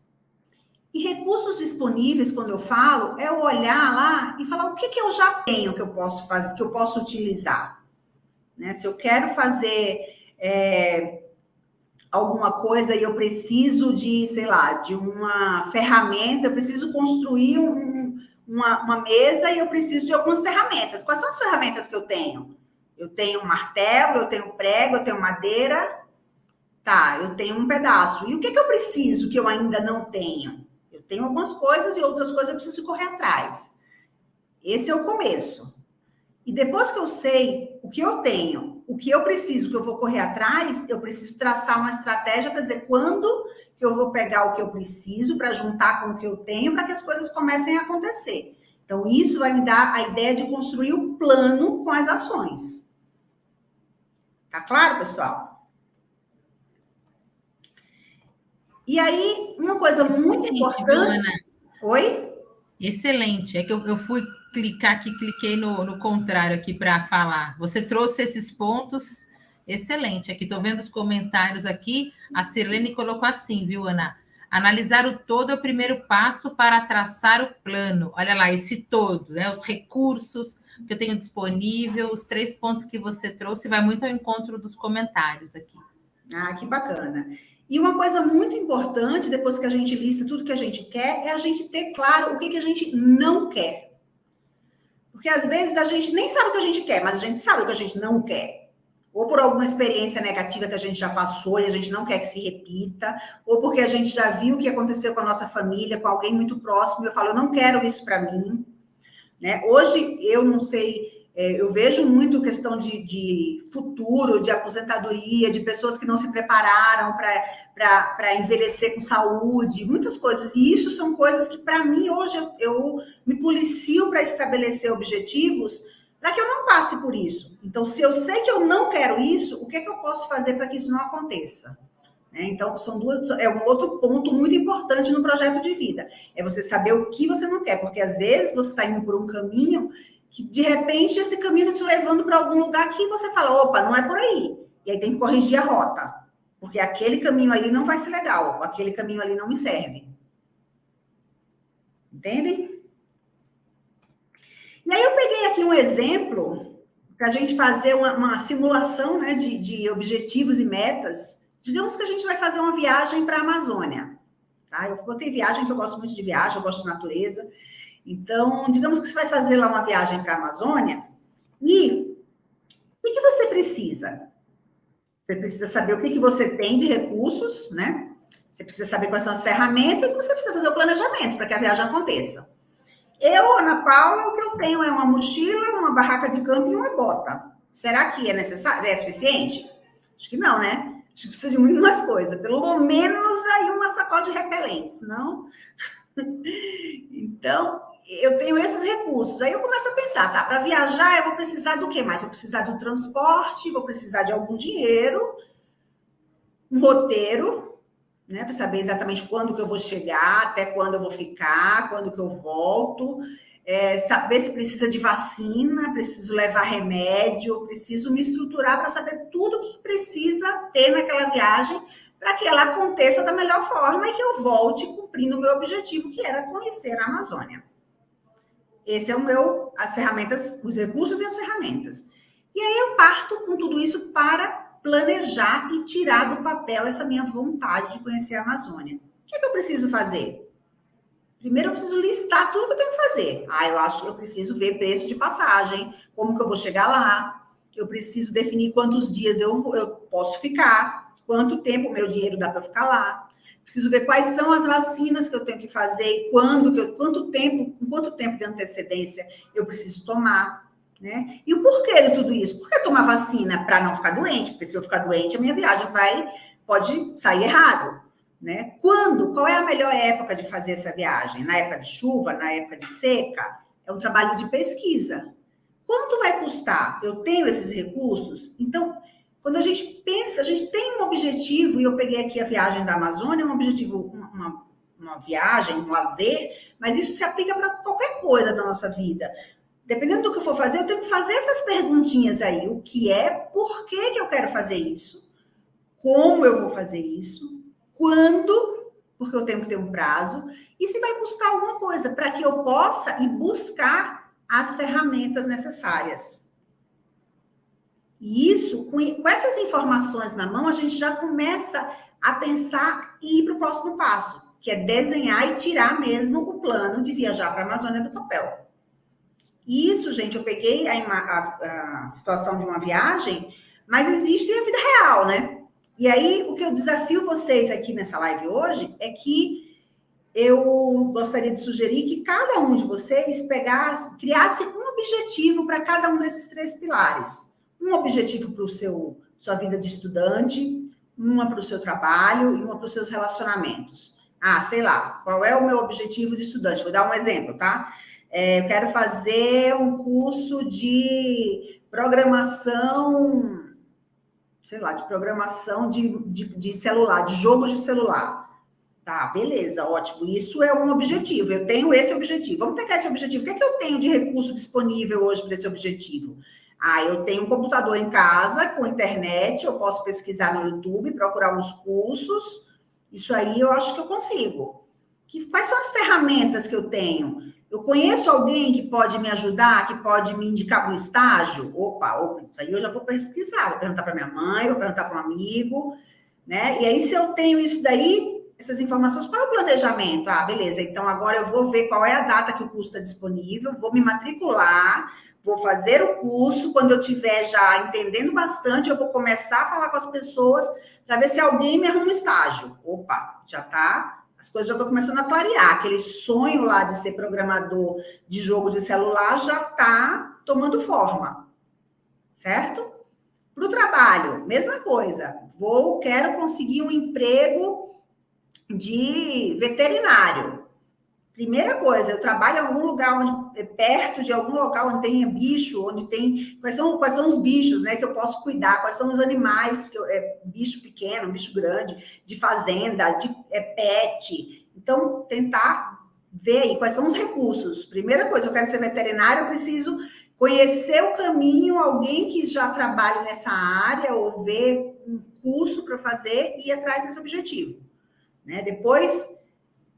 E recursos disponíveis, quando eu falo, é eu olhar lá e falar o que eu já tenho que eu posso fazer, que eu posso utilizar. Né? Se eu quero fazer alguma coisa e eu preciso de, sei lá, de uma ferramenta, eu preciso construir uma mesa e eu preciso de algumas ferramentas. Quais são as ferramentas que eu tenho? Eu tenho um martelo, eu tenho prego, eu tenho madeira. Tá, eu tenho um pedaço. E o que eu preciso que eu ainda não tenho? Eu tenho algumas coisas e outras coisas eu preciso correr atrás. Esse é o começo. E depois que eu sei o que eu tenho, o que eu preciso, que eu vou correr atrás, eu preciso traçar uma estratégia para dizer quando que eu vou pegar o que eu preciso para juntar com o que eu tenho para que as coisas comecem a acontecer. Então, isso vai me dar a ideia de construir o plano com as ações. Tá claro, pessoal? E aí, uma coisa muito importante... Oi? Excelente. É que eu fui clicar aqui, cliquei no contrário aqui para falar. Você trouxe esses pontos, excelente. Aqui estou vendo os comentários aqui. A Sirlene colocou assim, viu, Ana? Analisar o todo é o primeiro passo para traçar o plano. Olha lá, esse todo, né? Os recursos que eu tenho disponível, os 3 pontos que você trouxe, vai muito ao encontro dos comentários aqui. Ah, que bacana. E uma coisa muito importante, depois que a gente lista tudo que a gente quer, é a gente ter claro o que a gente não quer. Porque às vezes a gente nem sabe o que a gente quer, mas a gente sabe o que a gente não quer. Ou por alguma experiência negativa que a gente já passou e a gente não quer que se repita, ou porque a gente já viu o que aconteceu com a nossa família, com alguém muito próximo, e eu falo, eu não quero isso para mim. Né? Hoje, eu não sei... Eu vejo muito questão de futuro, de aposentadoria, de pessoas que não se prepararam para envelhecer com saúde, muitas coisas. E isso são coisas que, para mim, hoje, eu me policio para estabelecer objetivos para que eu não passe por isso. Então, se eu sei que eu não quero isso, o que eu posso fazer para que isso não aconteça? Então, é um outro ponto muito importante no projeto de vida. É você saber o que você não quer, porque às vezes você está indo por um caminho que, de repente, esse caminho está te levando para algum lugar que você fala, opa, não é por aí. E aí tem que corrigir a rota, porque aquele caminho ali não vai ser legal, aquele caminho ali não me serve. Entendem? E aí eu peguei aqui um exemplo para a gente fazer uma simulação, né, de objetivos e metas. Digamos que a gente vai fazer uma viagem para a Amazônia. Tá? Eu botei viagem, que eu gosto muito de viagem, eu gosto de natureza. Então, digamos que você vai fazer lá uma viagem para a Amazônia e o que você precisa? Você precisa saber o que você tem de recursos, né? Você precisa saber quais são as ferramentas e você precisa fazer o planejamento para que a viagem aconteça. Eu, Ana Paula, o que eu tenho é uma mochila, uma barraca de campo e uma bota. Será que é necessário? É suficiente? Acho que não, né? Acho que precisa de muito mais coisa. Pelo menos aí uma sacola de repelentes, não? Então, eu tenho esses recursos. Aí eu começo a pensar, tá? Para viajar, eu vou precisar do quê mais? Vou precisar do transporte, vou precisar de algum dinheiro, um roteiro, né? Para saber exatamente quando que eu vou chegar, até quando eu vou ficar, quando que eu volto. Saber se precisa de vacina, preciso levar remédio, preciso me estruturar para saber tudo que precisa ter naquela viagem para que ela aconteça da melhor forma e que eu volte cumprindo o meu objetivo, que era conhecer a Amazônia. Esse é as ferramentas, os recursos e as ferramentas. E aí eu parto com tudo isso para planejar e tirar do papel essa minha vontade de conhecer a Amazônia. O que eu preciso fazer? Primeiro, eu preciso listar tudo que eu tenho que fazer. Eu acho que eu preciso ver preço de passagem, como que eu vou chegar lá. Eu preciso definir quantos dias eu posso ficar, quanto tempo o meu dinheiro dá para ficar lá. Preciso ver quais são as vacinas que eu tenho que fazer e com quanto tempo de antecedência eu preciso tomar, né? E o porquê de tudo isso? Por que tomar vacina? Para não ficar doente, porque se eu ficar doente, a minha viagem pode sair errado. Né? Qual é a melhor época de fazer essa viagem? Na época de chuva, na época de seca? É um trabalho de pesquisa. Quanto vai custar? Eu tenho esses recursos? Então, quando a gente pensa, a gente tem um objetivo, e eu peguei aqui a viagem da Amazônia, um objetivo, uma viagem, um lazer, mas isso se aplica para qualquer coisa da nossa vida. Dependendo do que eu for fazer, eu tenho que fazer essas perguntinhas aí. O que é? Por que eu quero fazer isso? Como eu vou fazer isso? Quando, porque eu tenho que ter um prazo, e se vai custar alguma coisa, para que eu possa ir buscar as ferramentas necessárias. E isso, com essas informações na mão, a gente já começa a pensar e ir para o próximo passo, que é desenhar e tirar mesmo o plano de viajar para a Amazônia do papel. E isso, gente, eu peguei a situação de uma viagem, mas existe a vida real, né? E aí, o que eu desafio vocês aqui nessa live hoje é que eu gostaria de sugerir que cada um de vocês criasse um objetivo para cada um desses 3 pilares. Um objetivo para sua vida de estudante, uma para o seu trabalho e uma para os seus relacionamentos. Sei lá, qual é o meu objetivo de estudante? Vou dar um exemplo, tá? Eu quero fazer um curso de programação... sei lá, de programação de celular, de jogos de celular. Tá, beleza, ótimo. Isso é um objetivo. Eu tenho esse objetivo. Vamos pegar esse objetivo. O que é que eu tenho de recurso disponível hoje para esse objetivo? Eu tenho um computador em casa, com internet, eu posso pesquisar no YouTube, procurar uns cursos. Isso aí eu acho que eu consigo. Quais são as ferramentas que eu tenho? Eu conheço alguém que pode me ajudar, que pode me indicar para um estágio? Opa, isso aí eu já vou pesquisar, vou perguntar para minha mãe, vou perguntar para um amigo, né? E aí, se eu tenho isso daí, essas informações, qual é o planejamento? Beleza, então agora eu vou ver qual é a data que o curso está disponível, vou me matricular, vou fazer o curso, quando eu estiver já entendendo bastante, eu vou começar a falar com as pessoas para ver se alguém me arruma um estágio. Opa, já está... as coisas já estão começando a clarear. Aquele sonho lá de ser programador de jogo de celular já está tomando forma, certo? Para o trabalho, mesma coisa. Quero conseguir um emprego de veterinário. Primeira coisa, eu trabalho em algum lugar perto de algum local onde tem bicho, onde tem... Quais são os bichos, né, que eu posso cuidar? Quais são os animais, bicho pequeno, bicho grande, de fazenda, de pet. Então, tentar ver aí quais são os recursos. Primeira coisa, eu quero ser veterinário, eu preciso conhecer o caminho, alguém que já trabalha nessa área, ou ver um curso para fazer e ir atrás desse objetivo. Né? Depois...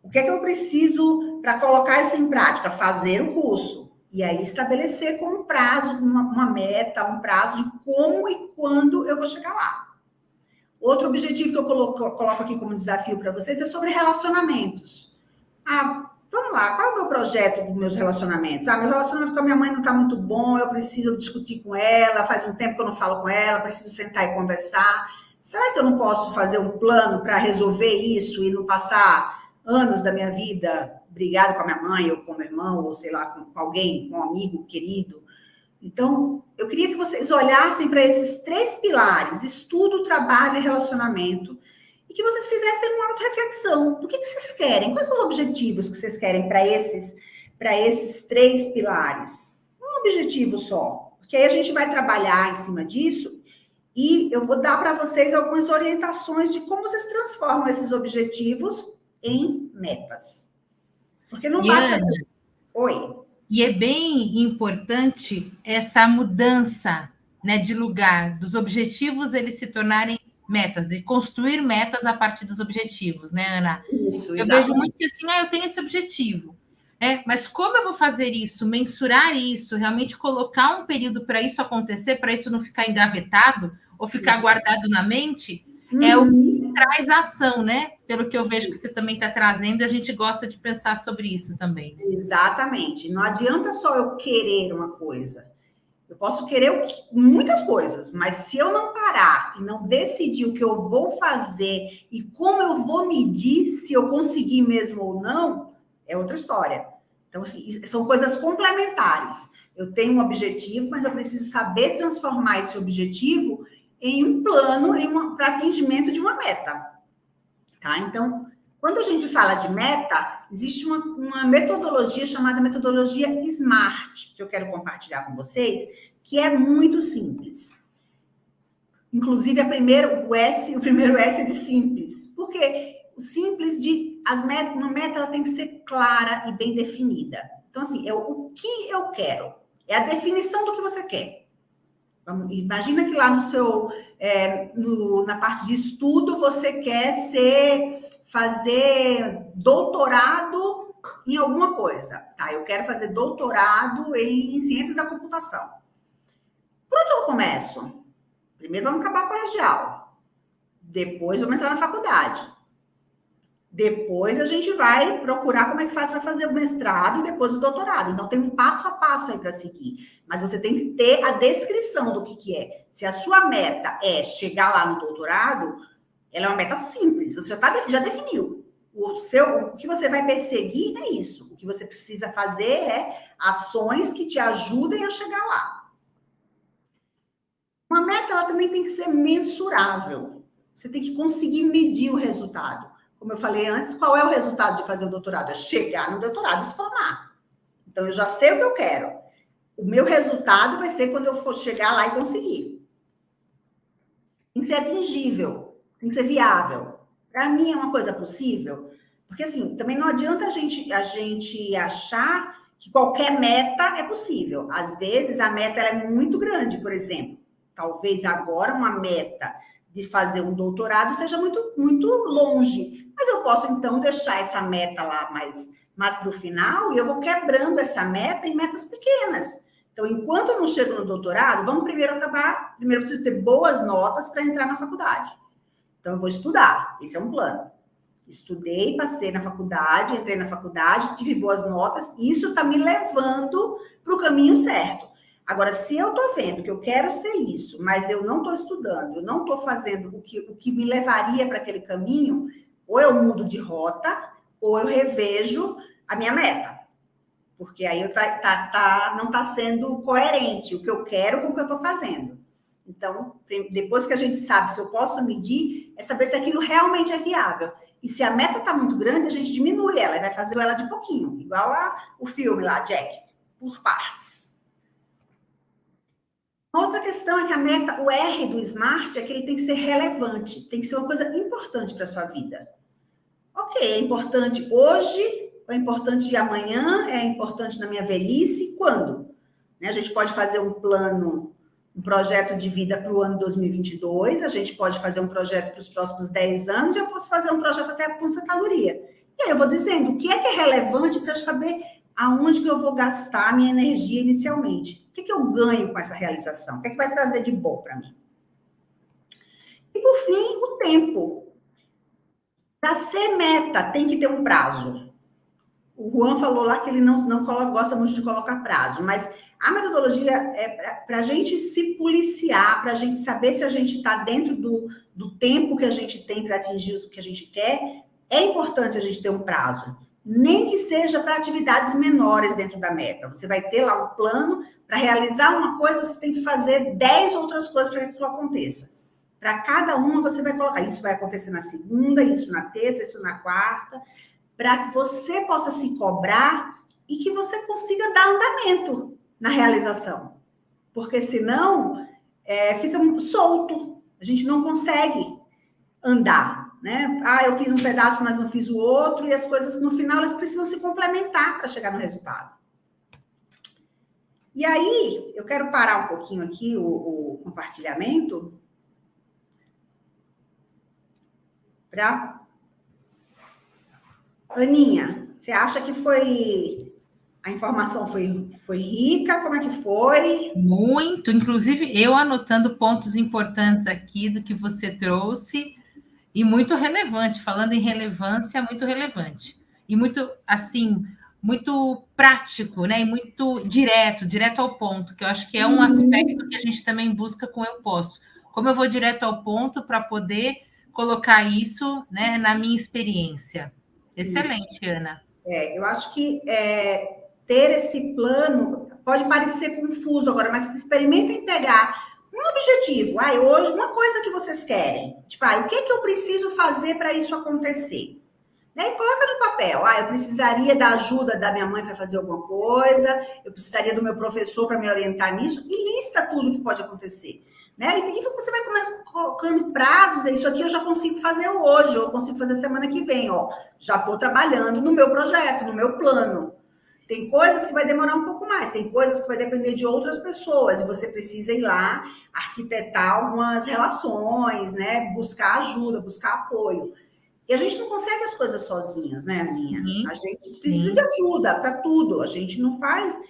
o que é que eu preciso para colocar isso em prática? Fazer o curso. E aí estabelecer com um prazo, uma meta, um prazo de como e quando eu vou chegar lá. Outro objetivo que eu coloco aqui como desafio para vocês é sobre relacionamentos. Vamos lá, qual é o meu projeto dos meus relacionamentos? Meu relacionamento com a minha mãe não está muito bom, eu preciso discutir com ela, faz um tempo que eu não falo com ela, preciso sentar e conversar. Será que eu não posso fazer um plano para resolver isso e não passar anos da minha vida brigado com a minha mãe, ou com o meu irmão, ou sei lá, com alguém, com um amigo querido? Então, eu queria que vocês olhassem para esses 3 pilares, estudo, trabalho e relacionamento, e que vocês fizessem uma autorreflexão do que vocês querem, quais são os objetivos que vocês querem para esses 3 pilares. Um objetivo só, porque aí a gente vai trabalhar em cima disso e eu vou dar para vocês algumas orientações de como vocês transformam esses objetivos em metas. Porque não basta... Oi. E é bem importante essa mudança, né, de lugar, dos objetivos eles se tornarem metas, de construir metas a partir dos objetivos, né, Ana? Isso, eu vejo muito que assim, eu tenho esse objetivo, mas como eu vou fazer isso, mensurar isso, realmente colocar um período para isso acontecer, para isso não ficar engavetado ou ficar guardado na mente, é o que traz ação, né? Pelo que eu vejo que você também está trazendo, a gente gosta de pensar sobre isso também. Né? Exatamente. Não adianta só eu querer uma coisa. Eu posso querer muitas coisas, mas se eu não parar e não decidir o que eu vou fazer e como eu vou medir se eu conseguir mesmo ou não, é outra história. Então, assim, são coisas complementares. Eu tenho um objetivo, mas eu preciso saber transformar esse objetivo em um plano, para atingimento de uma meta. Tá? Então, quando a gente fala de meta, existe uma metodologia chamada metodologia SMART, que eu quero compartilhar com vocês, que é muito simples. Inclusive, o primeiro S é de simples. Porque o simples uma meta ela tem que ser clara e bem definida. Então, assim, o que eu quero. É a definição do que você quer. Imagina que lá na parte de estudo você quer fazer doutorado em alguma coisa. Tá, eu quero fazer doutorado em ciências da computação. Por onde eu começo? Primeiro vamos acabar o colegial. Depois vamos entrar na faculdade. Depois a gente vai procurar como é que faz para fazer o mestrado e depois o doutorado. Então, tem um passo a passo aí para seguir. Mas você tem que ter a descrição do que é. Se a sua meta é chegar lá no doutorado, ela é uma meta simples. Você já definiu. O que você vai perseguir é isso. O que você precisa fazer é ações que te ajudem a chegar lá. Uma meta, ela também tem que ser mensurável. Você tem que conseguir medir o resultado. Como eu falei antes, qual é o resultado de fazer o doutorado? É chegar no doutorado e se formar. Então, eu já sei o que eu quero. O meu resultado vai ser quando eu for chegar lá e conseguir. Tem que ser atingível, tem que ser viável. Para mim, é uma coisa possível. Porque, assim, também não adianta a gente achar que qualquer meta é possível. Às vezes, a meta ela é muito grande, por exemplo. Talvez agora uma meta de fazer um doutorado seja muito, muito longe. Mas eu posso, então, deixar essa meta lá mais para o final e eu vou quebrando essa meta em metas pequenas. Então, enquanto eu não chego no doutorado, vamos primeiro eu preciso ter boas notas para entrar na faculdade. Então, eu vou estudar. Esse é um plano. Estudei, passei na faculdade, entrei na faculdade, tive boas notas. Isso está me levando para o caminho certo. Agora, se eu estou vendo que eu quero ser isso, mas eu não estou estudando, eu não estou fazendo o que me levaria para aquele caminho, ou eu mudo de rota, ou eu revejo a minha meta. Porque aí não está sendo coerente o que eu quero com o que eu estou fazendo. Então, depois que a gente sabe se eu posso medir, é saber se aquilo realmente é viável. E se a meta está muito grande, a gente diminui ela, e vai fazer ela de pouquinho. Igual o filme lá, Jack, por partes. Outra questão é que a meta, o R do SMART, é que ele tem que ser relevante, tem que ser uma coisa importante para a sua vida. Ok, é importante hoje, é importante amanhã, é importante na minha velhice, quando? A gente pode fazer um plano, um projeto de vida para o ano 2022, a gente pode fazer um projeto para os próximos 10 anos, e eu posso fazer um projeto até a aposentadoria. E aí eu vou dizendo o que é relevante para eu saber aonde que eu vou gastar a minha energia inicialmente? O que eu ganho com essa realização? O que vai trazer de bom para mim? E, por fim, o tempo. Para ser meta, tem que ter um prazo. O Juan falou lá que ele não gosta muito de colocar prazo, mas a metodologia é para a gente se policiar, para a gente saber se a gente está dentro do tempo que a gente tem para atingir o que a gente quer. É importante a gente ter um prazo, nem que seja para atividades menores dentro da meta. Você vai ter lá um plano para realizar uma coisa, você tem que fazer 10 outras coisas para que aquilo aconteça. Para cada uma, você vai colocar, isso vai acontecer na segunda, isso na terça, isso na quarta, para que você possa se cobrar e que você consiga dar andamento na realização. Porque senão, fica solto. A gente não consegue andar, né? Eu fiz um pedaço, mas não fiz o outro, e as coisas, no final, elas precisam se complementar para chegar no resultado. E aí, eu quero parar um pouquinho aqui o compartilhamento para... Aninha, você acha que a informação foi rica? Como é que foi? Muito, inclusive eu anotando pontos importantes aqui do que você trouxe e muito relevante, falando em relevância, muito relevante. E muito, assim, muito prático, né? E muito direto ao ponto, que eu acho que é um aspecto que a gente também busca com Eu Posso. Como eu vou direto ao ponto para poder colocar isso, né, na minha experiência. Excelente, isso. Ana. Eu acho que ter esse plano pode parecer confuso agora, mas experimentem pegar um objetivo. Hoje, uma coisa que vocês querem. Tipo, o que eu preciso fazer para isso acontecer? Né? E coloca no papel. Eu precisaria da ajuda da minha mãe para fazer alguma coisa, eu precisaria do meu professor para me orientar nisso, e lista tudo que pode acontecer. Né? E você vai começar colocando prazos, isso aqui eu já consigo fazer hoje, eu consigo fazer semana que vem, já estou trabalhando no meu projeto, no meu plano. Tem coisas que vai demorar um pouco mais, tem coisas que vai depender de outras pessoas, e você precisa ir lá, arquitetar algumas relações, né? Buscar ajuda, buscar apoio. E a gente não consegue as coisas sozinhos, né, Aninha? A gente precisa de ajuda para tudo, a gente não faz...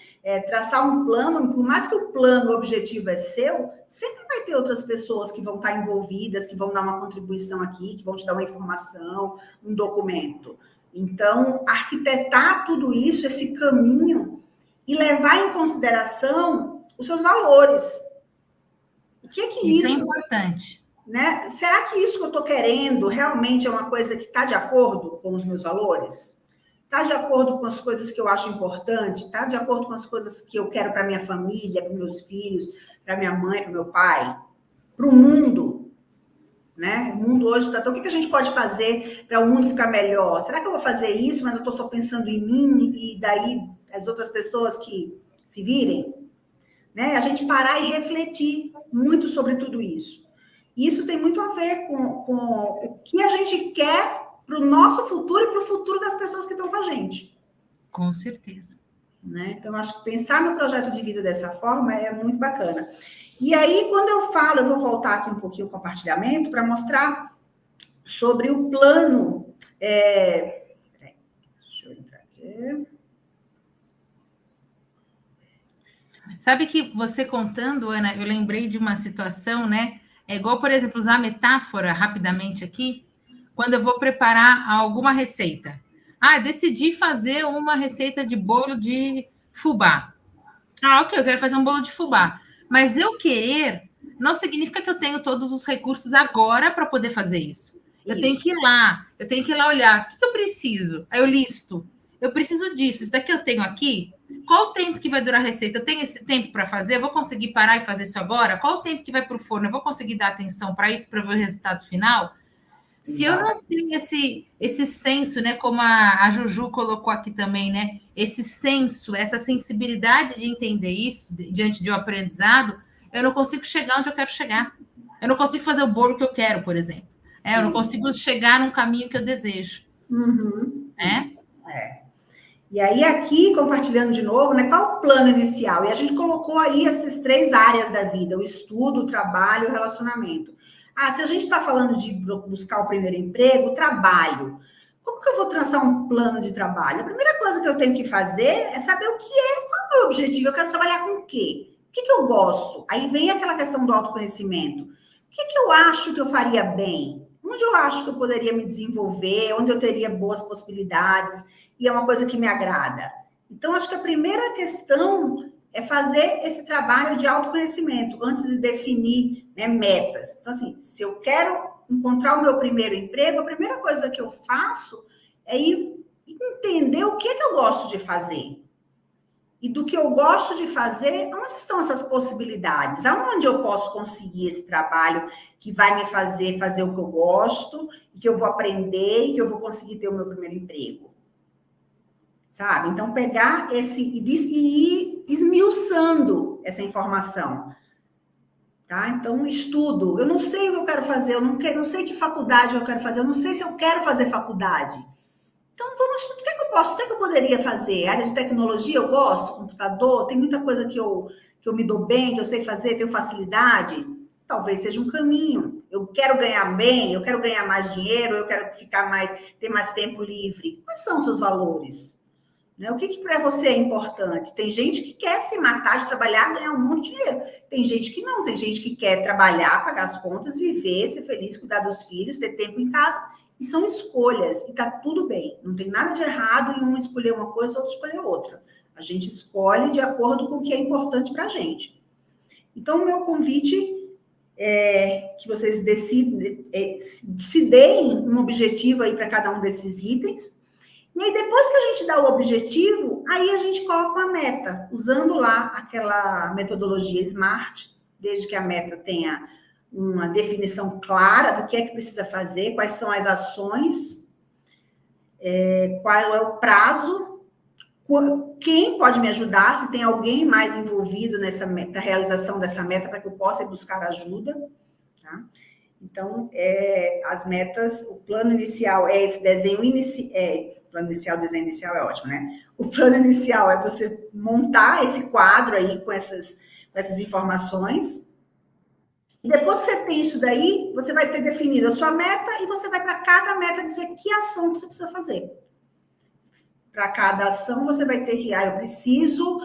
traçar um plano, por mais que o plano, o objetivo é seu, sempre vai ter outras pessoas que vão estar envolvidas, que vão dar uma contribuição aqui, que vão te dar uma informação, um documento. Então, arquitetar tudo isso, esse caminho, e levar em consideração os seus valores. O que isso é importante. Né? Será que isso que eu estou querendo realmente é uma coisa que está de acordo com os meus valores? Está de acordo com as coisas que eu acho importante? Está de acordo com as coisas que eu quero para minha família, para meus filhos, para minha mãe, para meu pai? Para o mundo? Né? O mundo hoje está... Então, o que a gente pode fazer para o mundo ficar melhor? Será que eu vou fazer isso, mas eu estou só pensando em mim e daí as outras pessoas que se virem? Né? A gente parar e refletir muito sobre tudo isso. Isso tem muito a ver com o que a gente quer para o nosso futuro e para o futuro das pessoas que estão com a gente. Com certeza. Né? Então, acho que pensar no projeto de vida dessa forma é muito bacana. E aí, quando eu falo, eu vou voltar aqui um pouquinho o compartilhamento para mostrar sobre o plano. Deixa eu entrar aqui. Sabe que você contando, Ana, eu lembrei de uma situação, né? É igual, por exemplo, usar a metáfora rapidamente aqui. Quando eu vou preparar alguma receita. Decidi fazer uma receita de bolo de fubá. Ok, eu quero fazer um bolo de fubá. Mas eu querer não significa que eu tenho todos os recursos agora para poder fazer isso. Eu tenho que ir lá, olhar. O que eu preciso? Aí eu listo. Eu preciso disso. Isso daqui eu tenho aqui. Qual o tempo que vai durar a receita? Eu tenho esse tempo para fazer? Eu vou conseguir parar e fazer isso agora? Qual o tempo que vai para o forno? Eu vou conseguir dar atenção para isso, para ver o resultado final? Se eu não tenho esse senso, né, como a Juju colocou aqui também, né, esse senso, essa sensibilidade de entender isso diante de um aprendizado, eu não consigo chegar onde eu quero chegar. Eu não consigo fazer o bolo que eu quero, por exemplo. Eu não consigo chegar num caminho que eu desejo. E aí, aqui, compartilhando de novo, né, qual é o plano inicial? E a gente colocou aí essas 3 áreas da vida, o estudo, o trabalho e o relacionamento. Se a gente está falando de buscar o primeiro emprego, trabalho. Como que eu vou traçar um plano de trabalho? A primeira coisa que eu tenho que fazer é saber o que é, qual é o meu objetivo, eu quero trabalhar com o quê? O que eu gosto? Aí vem aquela questão do autoconhecimento. O que eu acho que eu faria bem? Onde eu acho que eu poderia me desenvolver? Onde eu teria boas possibilidades? E é uma coisa que me agrada. Então, acho que a primeira questão é fazer esse trabalho de autoconhecimento antes de definir, né, metas. Então, assim, se eu quero encontrar o meu primeiro emprego, a primeira coisa que eu faço é entender o que eu gosto de fazer. E do que eu gosto de fazer, onde estão essas possibilidades? Aonde eu posso conseguir esse trabalho que vai me fazer o que eu gosto, e que eu vou aprender, e que eu vou conseguir ter o meu primeiro emprego? Sabe? Então, pegar e ir esmiuçando essa informação. Tá? Então, estudo. Eu não sei o que eu quero fazer, eu não sei que faculdade eu quero fazer, eu não sei se eu quero fazer faculdade. Então, o que eu posso, o que eu poderia fazer? Área de tecnologia, eu gosto, computador, tem muita coisa que eu me dou bem, que eu sei fazer, tenho facilidade. Talvez seja um caminho. Eu quero ganhar bem, eu quero ganhar mais dinheiro, eu quero ter mais tempo livre. Quais são os seus valores? Né? O que para você é importante? Tem gente que quer se matar de trabalhar, ganhar um monte de dinheiro. Tem gente que não, tem gente que quer trabalhar, pagar as contas, viver, ser feliz, cuidar dos filhos, ter tempo em casa. E são escolhas, e tá tudo bem. Não tem nada de errado em um escolher uma coisa, outro escolher outra. A gente escolhe de acordo com o que é importante para a gente. Então, o meu convite é que vocês se deem um objetivo aí para cada um desses itens. E aí, depois que a gente dá o objetivo, aí a gente coloca uma meta, usando lá aquela metodologia SMART, desde que a meta tenha uma definição clara do que é que precisa fazer, quais são as ações, qual é o prazo, quem pode me ajudar, se tem alguém mais envolvido na realização dessa meta, para que eu possa ir buscar ajuda. Tá? Então, as metas, o plano inicial é esse desenho plano inicial, desenho inicial é ótimo, né? O plano inicial é você montar esse quadro aí com essas informações. E depois que você tem isso daí, você vai ter definido a sua meta e você vai para cada meta dizer que ação você precisa fazer. Para cada ação, você vai ter que, eu preciso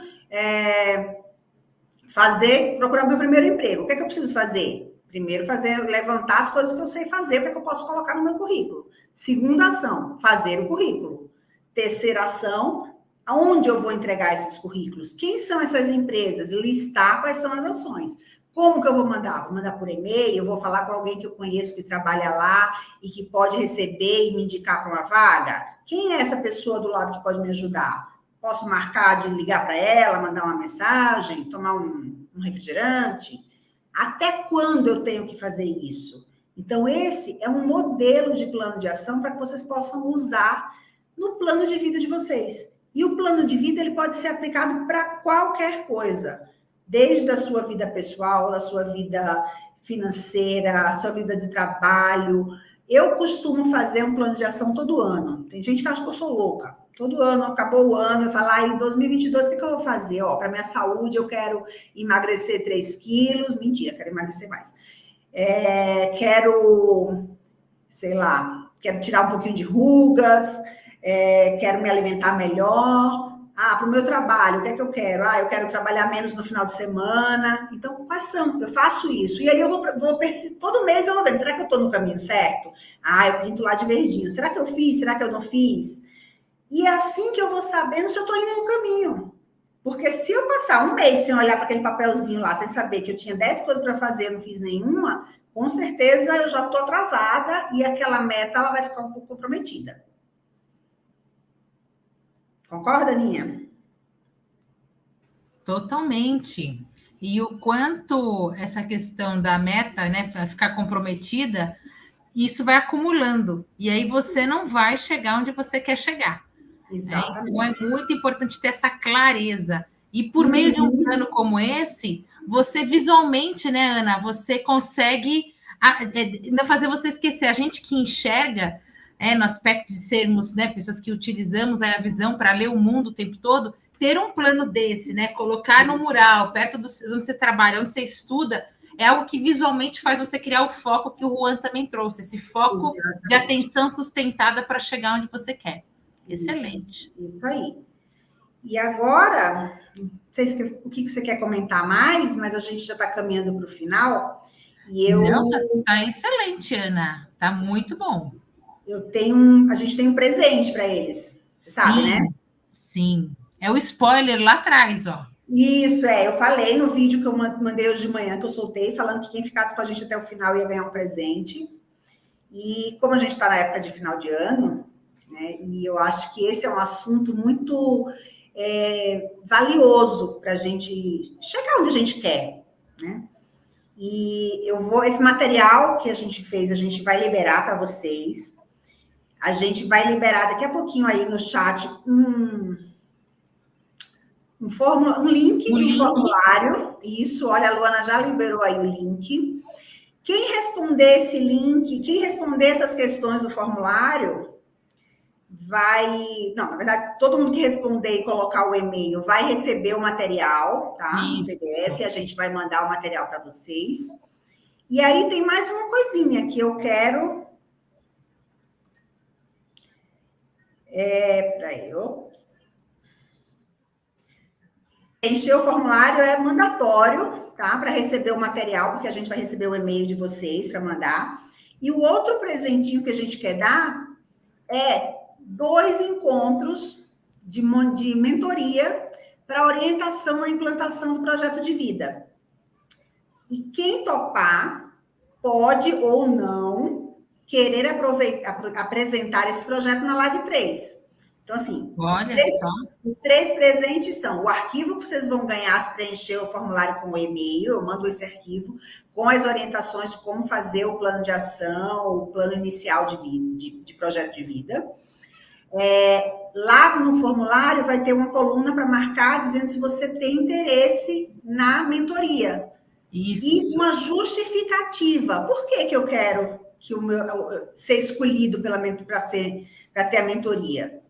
procurar meu primeiro emprego. O que é que eu preciso fazer? Primeiro, levantar as coisas que eu sei fazer, para que eu possa colocar no meu currículo. Segunda ação, fazer o currículo. Terceira ação, aonde eu vou entregar esses currículos? Quem são essas empresas? Listar quais são as ações. Como que eu vou mandar? Vou mandar por e-mail, eu vou falar com alguém que eu conheço que trabalha lá e que pode receber e me indicar para uma vaga? Quem é essa pessoa do lado que pode me ajudar? Posso marcar de ligar para ela, mandar uma mensagem, tomar um refrigerante? Até quando eu tenho que fazer isso? Então, esse é um modelo de plano de ação para que vocês possam usar no plano de vida de vocês. E o plano de vida ele pode ser aplicado para qualquer coisa, desde a sua vida pessoal, a sua vida financeira, a sua vida de trabalho. Eu costumo fazer um plano de ação todo ano. Tem gente que acha que eu sou louca. Todo ano, acabou o ano, eu falo, em 2022, o que eu vou fazer? Para minha saúde, eu quero emagrecer 3 quilos. Mentira, quero emagrecer mais. Quero tirar um pouquinho de rugas, quero me alimentar melhor. Para o meu trabalho, o que é que eu quero? Eu quero trabalhar menos no final de semana. Então, quais são? Eu faço isso. E aí eu vou todo mês eu vou vendo, será que eu estou no caminho certo? Eu pinto lá de verdinho. Será que eu fiz? Será que eu não fiz? E é assim que eu vou sabendo se eu estou indo no caminho. Porque se eu passar um mês sem olhar para aquele papelzinho lá, sem saber que eu tinha 10 coisas para fazer, eu não fiz nenhuma, com certeza eu já estou atrasada e aquela meta ela vai ficar um pouco comprometida. Concorda, Aninha? Totalmente. E o quanto essa questão da meta, né, ficar comprometida, isso vai acumulando. E aí você não vai chegar onde você quer chegar. Exatamente. Então é muito importante ter essa clareza. E por meio de um plano como esse, você visualmente, né, Ana, você consegue não fazer você esquecer. A gente que enxerga, no aspecto de sermos, né, pessoas que utilizamos a visão para ler o mundo o tempo todo, ter um plano desse, né, colocar no mural, perto onde você trabalha, onde você estuda, é algo que visualmente faz você criar o foco que o Juan também trouxe, esse foco de atenção sustentada para chegar onde você quer. Excelente. Isso aí. E agora, não sei o que você quer comentar mais, mas a gente já está caminhando para o final. Não, tá excelente, Ana. Tá muito bom. A gente tem um presente para eles, sabe, né? Sim. É o spoiler lá atrás, ó. Isso, eu falei no vídeo que eu mandei hoje de manhã, que eu soltei, falando que quem ficasse com a gente até o final ia ganhar um presente. E como a gente está na época de final de ano, né? E eu acho que esse é um assunto muito valioso para a gente chegar onde a gente quer, né? E esse material que a gente fez, a gente vai liberar para vocês. A gente vai liberar daqui a pouquinho aí no chat um link de um formulário. Isso, olha, a Luana já liberou aí o link. Quem responder esse link, quem responder essas questões do formulário, na verdade, todo mundo que responder e colocar o e-mail vai receber o material, tá? No PDF, a gente vai mandar o material para vocês. E aí tem mais uma coisinha que eu quero. Preencher o formulário é mandatório, tá? Para receber o material, porque a gente vai receber o e-mail de vocês para mandar. E o outro presentinho que a gente quer dar é 2 encontros de mentoria para orientação na implantação do projeto de vida. E quem topar pode ou não querer apresentar esse projeto na Live 3. Então, assim, os 3 presentes são o arquivo que vocês vão ganhar se preencher o formulário com o e-mail. Eu mando esse arquivo com as orientações de como fazer o plano de ação, o plano inicial de projeto de vida. Lá no formulário vai ter uma coluna para marcar dizendo se você tem interesse na mentoria. Isso. E uma justificativa. Por que eu quero que o meu ser escolhido para ter a mentoria?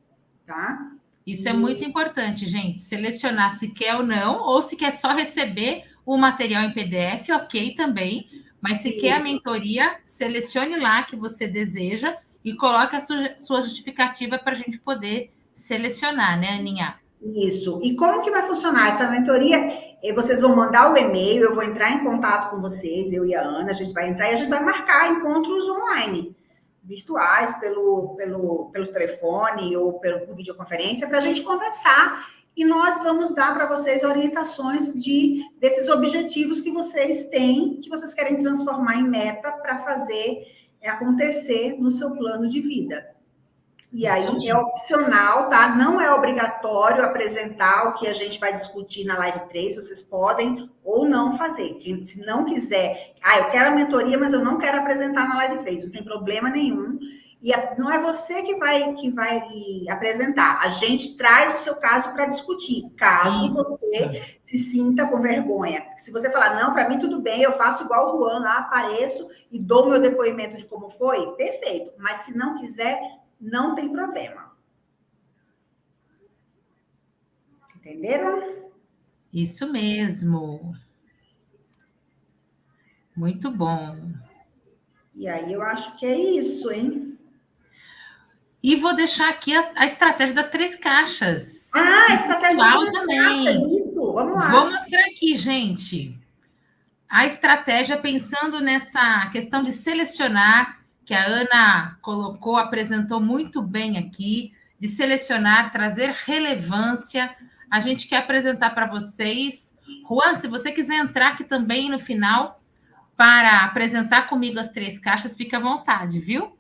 Tá? Isso é muito importante, gente. Selecionar se quer ou não, ou se quer só receber o material em PDF, ok também. Mas se quer a mentoria, selecione lá que você deseja e coloque a sua justificativa para a gente poder selecionar, né, Aninha? Isso. E como que vai funcionar essa mentoria? Vocês vão mandar o e-mail, eu vou entrar em contato com vocês, eu e a Ana, a gente vai entrar e a gente vai marcar encontros online, virtuais, pelo telefone ou por videoconferência, para a gente conversar e nós vamos dar para vocês orientações desses objetivos que vocês têm, que vocês querem transformar em meta para fazer acontecer no seu plano de vida. E aí é opcional, tá? Não é obrigatório apresentar o que a gente vai discutir na Live 3, vocês podem ou não fazer. Se não quiser, eu quero a mentoria, mas eu não quero apresentar na Live 3, não tem problema nenhum. E não é você que vai apresentar. A gente traz o seu caso para discutir, caso você se sinta com vergonha. Se você falar, não, para mim tudo bem, eu faço igual o Juan lá, apareço e dou meu depoimento de como foi, perfeito. Mas se não quiser, não tem problema. Entenderam? Isso mesmo. Muito bom. E aí eu acho que é isso, hein? E vou deixar aqui a estratégia das 3 caixas. A estratégia das 3 caixas, isso. Vamos lá. Vou mostrar aqui, gente. A estratégia pensando nessa questão de selecionar, que a Ana colocou, apresentou muito bem aqui, de selecionar, trazer relevância. A gente quer apresentar para vocês. Juan, se você quiser entrar aqui também no final para apresentar comigo as 3 caixas, fica à vontade, viu?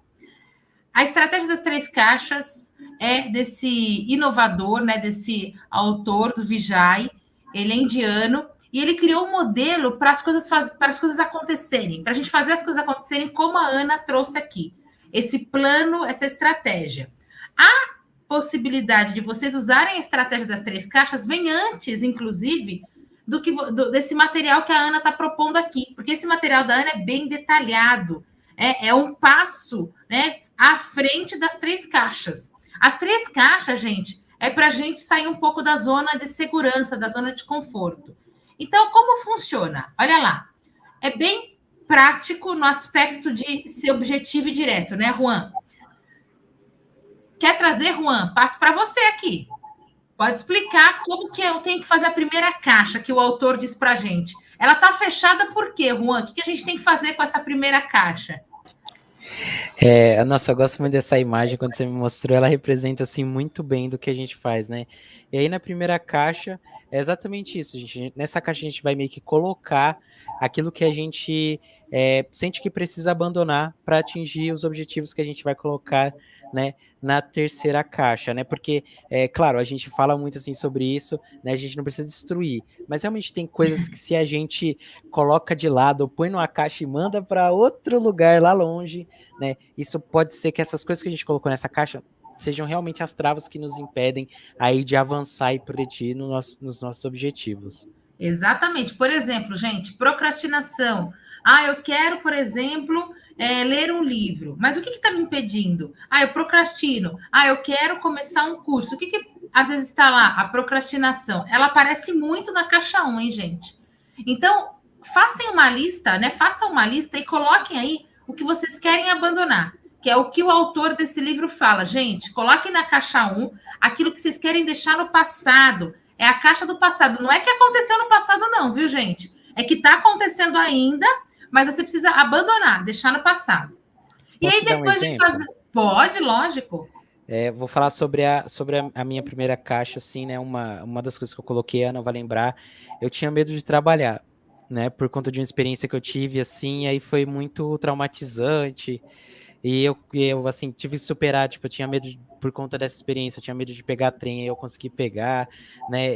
A estratégia das 3 caixas é desse inovador, né, desse autor do Vijay. Ele é indiano e ele criou um modelo para as coisas acontecerem, para a gente fazer as coisas acontecerem como a Ana trouxe aqui. Esse plano, essa estratégia. A possibilidade de vocês usarem a estratégia das 3 caixas vem antes, inclusive, desse material que a Ana está propondo aqui, porque esse material da Ana é bem detalhado. É um passo, né, à frente das 3 caixas. As 3 caixas, gente, é para a gente sair um pouco da zona de segurança, da zona de conforto. Então, como funciona? Olha lá. é bem prático no aspecto de ser objetivo e direto, né, Juan? Quer trazer, Juan? Passo para você aqui. Pode explicar como que eu tenho que fazer a primeira caixa que o autor diz para a gente. Ela está fechada por quê, Juan? O que a gente tem que fazer com essa primeira caixa? Nossa, eu gosto muito dessa imagem, quando você me mostrou, ela representa, assim, muito bem do que a gente faz, né? E aí, na primeira caixa, é exatamente isso, gente. Nessa caixa, a gente vai meio que colocar aquilo que a gente sente que precisa abandonar para atingir os objetivos que a gente vai colocar, né, na terceira caixa, né? Porque, claro, a gente fala muito, assim, sobre isso, né? A gente não precisa destruir, mas realmente tem coisas que se a gente coloca de lado, ou põe numa caixa e manda para outro lugar lá longe, né? Isso pode ser que essas coisas que a gente colocou nessa caixa sejam realmente as travas que nos impedem aí de avançar e progredir nos nossos objetivos. Exatamente. Por exemplo, gente, procrastinação. Eu quero, por exemplo, ler um livro. Mas o que está me impedindo? Eu procrastino. Eu quero começar um curso. O que às vezes está lá? A procrastinação. Ela aparece muito na caixa 1, hein, gente? Então, façam uma lista, né? Façam uma lista e coloquem aí o que vocês querem abandonar, que é o que o autor desse livro fala. Gente, coloquem na caixa 1 aquilo que vocês querem deixar no passado. É a caixa do passado. Não é que aconteceu no passado, não, viu, gente? É que está acontecendo ainda, mas você precisa abandonar, deixar no passado. E Posso aí depois de fazer... Pode, lógico. Vou falar sobre a minha primeira caixa, assim, né? Uma das coisas que eu coloquei, a Ana vai lembrar, eu tinha medo de trabalhar, né? Por conta de uma experiência que eu tive, assim, aí foi muito traumatizante. E eu, assim, tive que superar, tipo, eu tinha medo, por conta dessa experiência, eu tinha medo de pegar trem, aí eu consegui pegar, né,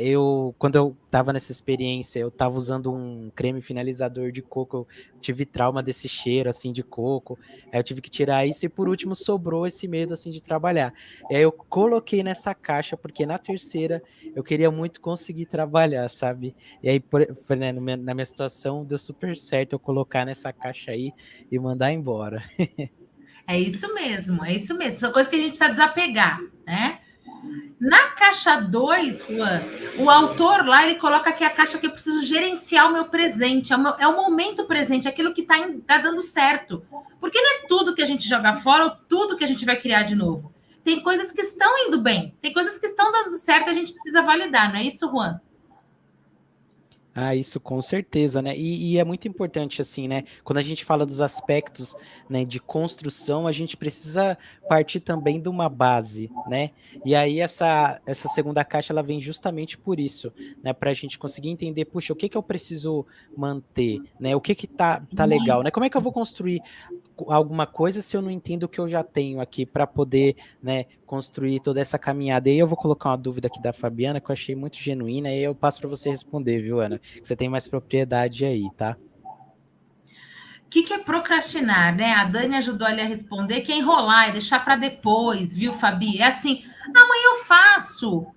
quando eu tava nessa experiência, eu tava usando um creme finalizador de coco, eu tive trauma desse cheiro, assim, de coco, aí eu tive que tirar isso, e por último sobrou esse medo, assim, de trabalhar. E aí eu coloquei nessa caixa, porque na terceira eu queria muito conseguir trabalhar, sabe? E aí, né, na minha situação, deu super certo eu colocar nessa caixa aí e mandar embora. É isso mesmo, é isso mesmo. São coisas que a gente precisa desapegar, né? Na caixa 2, Juan, o autor lá, ele coloca aqui a caixa que eu preciso gerenciar o meu presente, é o momento presente, aquilo que tá dando certo. Porque não é tudo que a gente joga fora ou tudo que a gente vai criar de novo. Tem coisas que estão indo bem, tem coisas que estão dando certo e a gente precisa validar, não é isso, Juan? Isso com certeza, né? E é muito importante, assim, né? Quando a gente fala dos aspectos, né, de construção, a gente precisa partir também de uma base, né? E aí essa segunda caixa, ela vem justamente por isso, né? Para a gente conseguir entender, puxa, o que eu preciso manter, né? O que tá legal, né? Como é que eu vou construir alguma coisa se eu não entendo o que eu já tenho aqui para poder, né, construir toda essa caminhada? E aí eu vou colocar uma dúvida aqui da Fabiana que eu achei muito genuína e eu passo para você responder, viu, Ana? Você tem mais propriedade aí, tá? O que é procrastinar, né? A Dani ajudou ali a responder, que é enrolar, é deixar para depois, viu, Fabi? É assim, amanhã eu faço.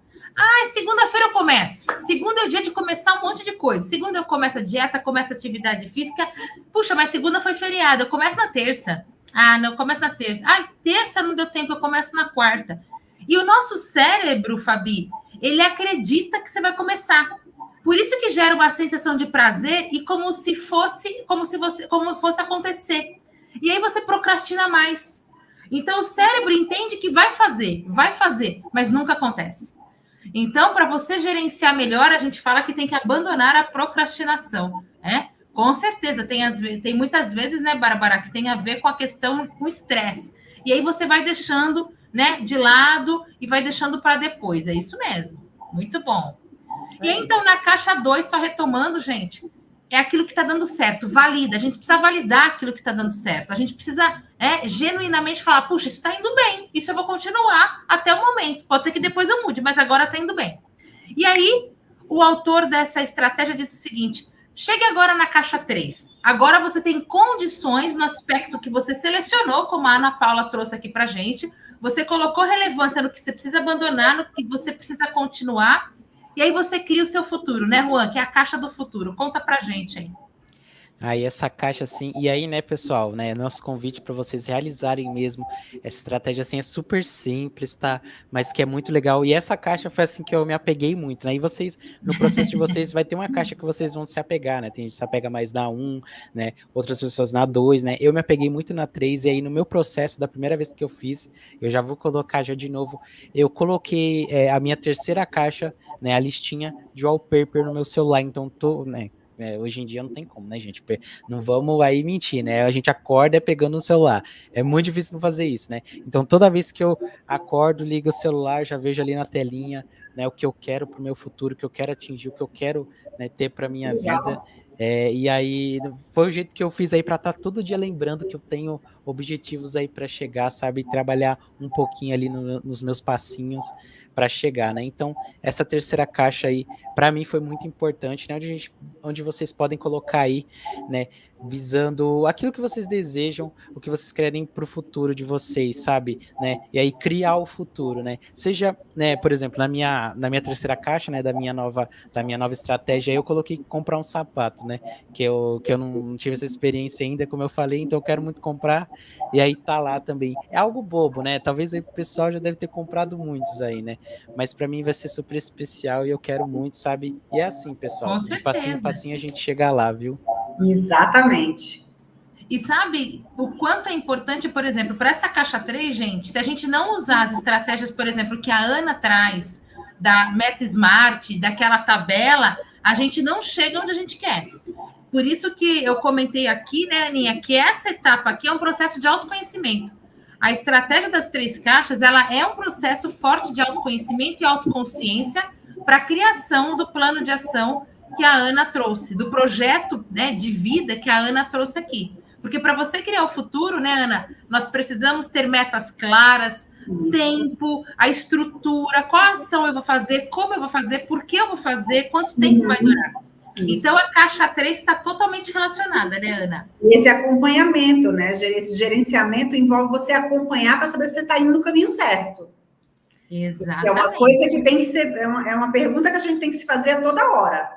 Segunda-feira eu começo. Segunda é o dia de começar um monte de coisa. Segunda eu começo a dieta, começo a atividade física. Puxa, mas segunda foi feriado, eu começo na terça. Não, eu começo na terça. Terça não deu tempo, eu começo na quarta. E o nosso cérebro, Fabi, ele acredita que você vai começar. Por isso que gera uma sensação de prazer e como fosse acontecer. E aí você procrastina mais. Então o cérebro entende que vai fazer, mas nunca acontece. Então, para você gerenciar melhor, a gente fala que tem que abandonar a procrastinação, né? Com certeza, tem muitas vezes, né, Bárbara, que tem a ver com a questão com o estresse. E aí você vai deixando, né, de lado e vai deixando para depois. É isso mesmo. Muito bom. E então, na caixa 2, só retomando, gente, é aquilo que está dando certo, valida. A gente precisa validar aquilo que está dando certo. A gente precisa genuinamente falar, puxa, isso está indo bem, isso eu vou continuar até o momento. Pode ser que depois eu mude, mas agora está indo bem. E aí, o autor dessa estratégia diz o seguinte, chegue agora na caixa 3. Agora você tem condições no aspecto que você selecionou, como a Ana Paula trouxe aqui para a gente. Você colocou relevância no que você precisa abandonar, no que você precisa continuar. E aí você cria o seu futuro, né, Juan? Que é a caixa do futuro. Conta pra gente aí. Aí essa caixa assim, e aí, né, pessoal, né, nosso convite para vocês realizarem mesmo essa estratégia assim é super simples, tá? Mas que é muito legal. E essa caixa foi assim que eu me apeguei muito, né? E vocês, no processo de vocês, vai ter uma caixa que vocês vão se apegar, né? Tem gente que se apega mais na 1, né? Outras pessoas na 2, né? Eu me apeguei muito na 3, e aí no meu processo, da primeira vez que eu fiz, eu já vou colocar já de novo, eu coloquei a minha terceira caixa, né? A listinha de wallpaper no meu celular, então tô, né? Hoje em dia não tem como, né, gente? Não vamos aí mentir, né? A gente acorda pegando o celular. É muito difícil não fazer isso, né? Então, toda vez que eu acordo, ligo o celular, já vejo ali na telinha, né, o que eu quero para o meu futuro, o que eu quero atingir, o que eu quero, né, ter para minha vida. Legal. E aí foi o jeito que eu fiz aí para estar todo dia lembrando que eu tenho objetivos aí para chegar, sabe? E trabalhar um pouquinho ali nos meus passinhos para chegar, né? Então, essa terceira caixa aí, para mim, foi muito importante, né? Onde vocês podem colocar aí, né? Visando aquilo que vocês desejam, o que vocês querem para o futuro de vocês, sabe, né? E aí criar o futuro, né? Seja, né, por exemplo, na minha terceira caixa, né, da minha nova estratégia, eu coloquei comprar um sapato, né? Que eu não tive essa experiência ainda, como eu falei, então eu quero muito comprar, e aí tá lá também. É algo bobo, né? Talvez aí o pessoal já deve ter comprado muitos aí, né? Mas para mim vai ser super especial e eu quero muito, sabe? E é assim, pessoal, Com de passinho em certeza. passinho a gente chega lá, viu? Exatamente. E sabe o quanto é importante, por exemplo, para essa caixa 3, gente, se a gente não usar as estratégias, por exemplo, que a Ana traz, da Meta Smart, daquela tabela, a gente não chega onde a gente quer. Por isso que eu comentei aqui, né, Aninha, que essa etapa aqui é um processo de autoconhecimento. A estratégia das 3 caixas, ela é um processo forte de autoconhecimento e autoconsciência para a criação do plano de ação que a Ana trouxe, do projeto, né, de vida que a Ana trouxe aqui. Porque para você criar o futuro, né, Ana, nós precisamos ter metas claras, Isso. tempo, a estrutura, qual ação eu vou fazer, como eu vou fazer, por que eu vou fazer, quanto tempo vai Uhum. durar. Isso. Então, a caixa 3 está totalmente relacionada, né, Ana? Esse acompanhamento, né? Esse gerenciamento envolve você acompanhar para saber se você está indo no caminho certo. É uma coisa Exatamente. que tem que ser, é uma pergunta que a gente tem que se fazer a toda hora.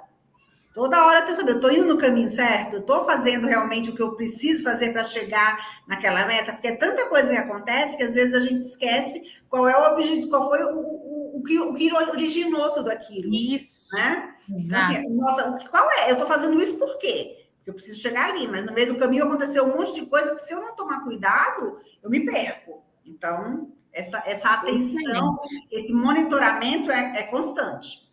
Toda hora eu tenho que saber, eu estou indo no caminho certo? Estou fazendo realmente o que eu preciso fazer para chegar naquela meta? Porque é tanta coisa que acontece que às vezes a gente esquece qual é o objetivo, qual foi o que originou tudo aquilo, Isso. né? Então, assim, Exato. nossa, qual é? Eu estou fazendo isso por quê? Porque eu preciso chegar ali, mas no meio do caminho aconteceu um monte de coisa que se eu não tomar cuidado, eu me perco. Então, essa atenção, esse monitoramento é constante.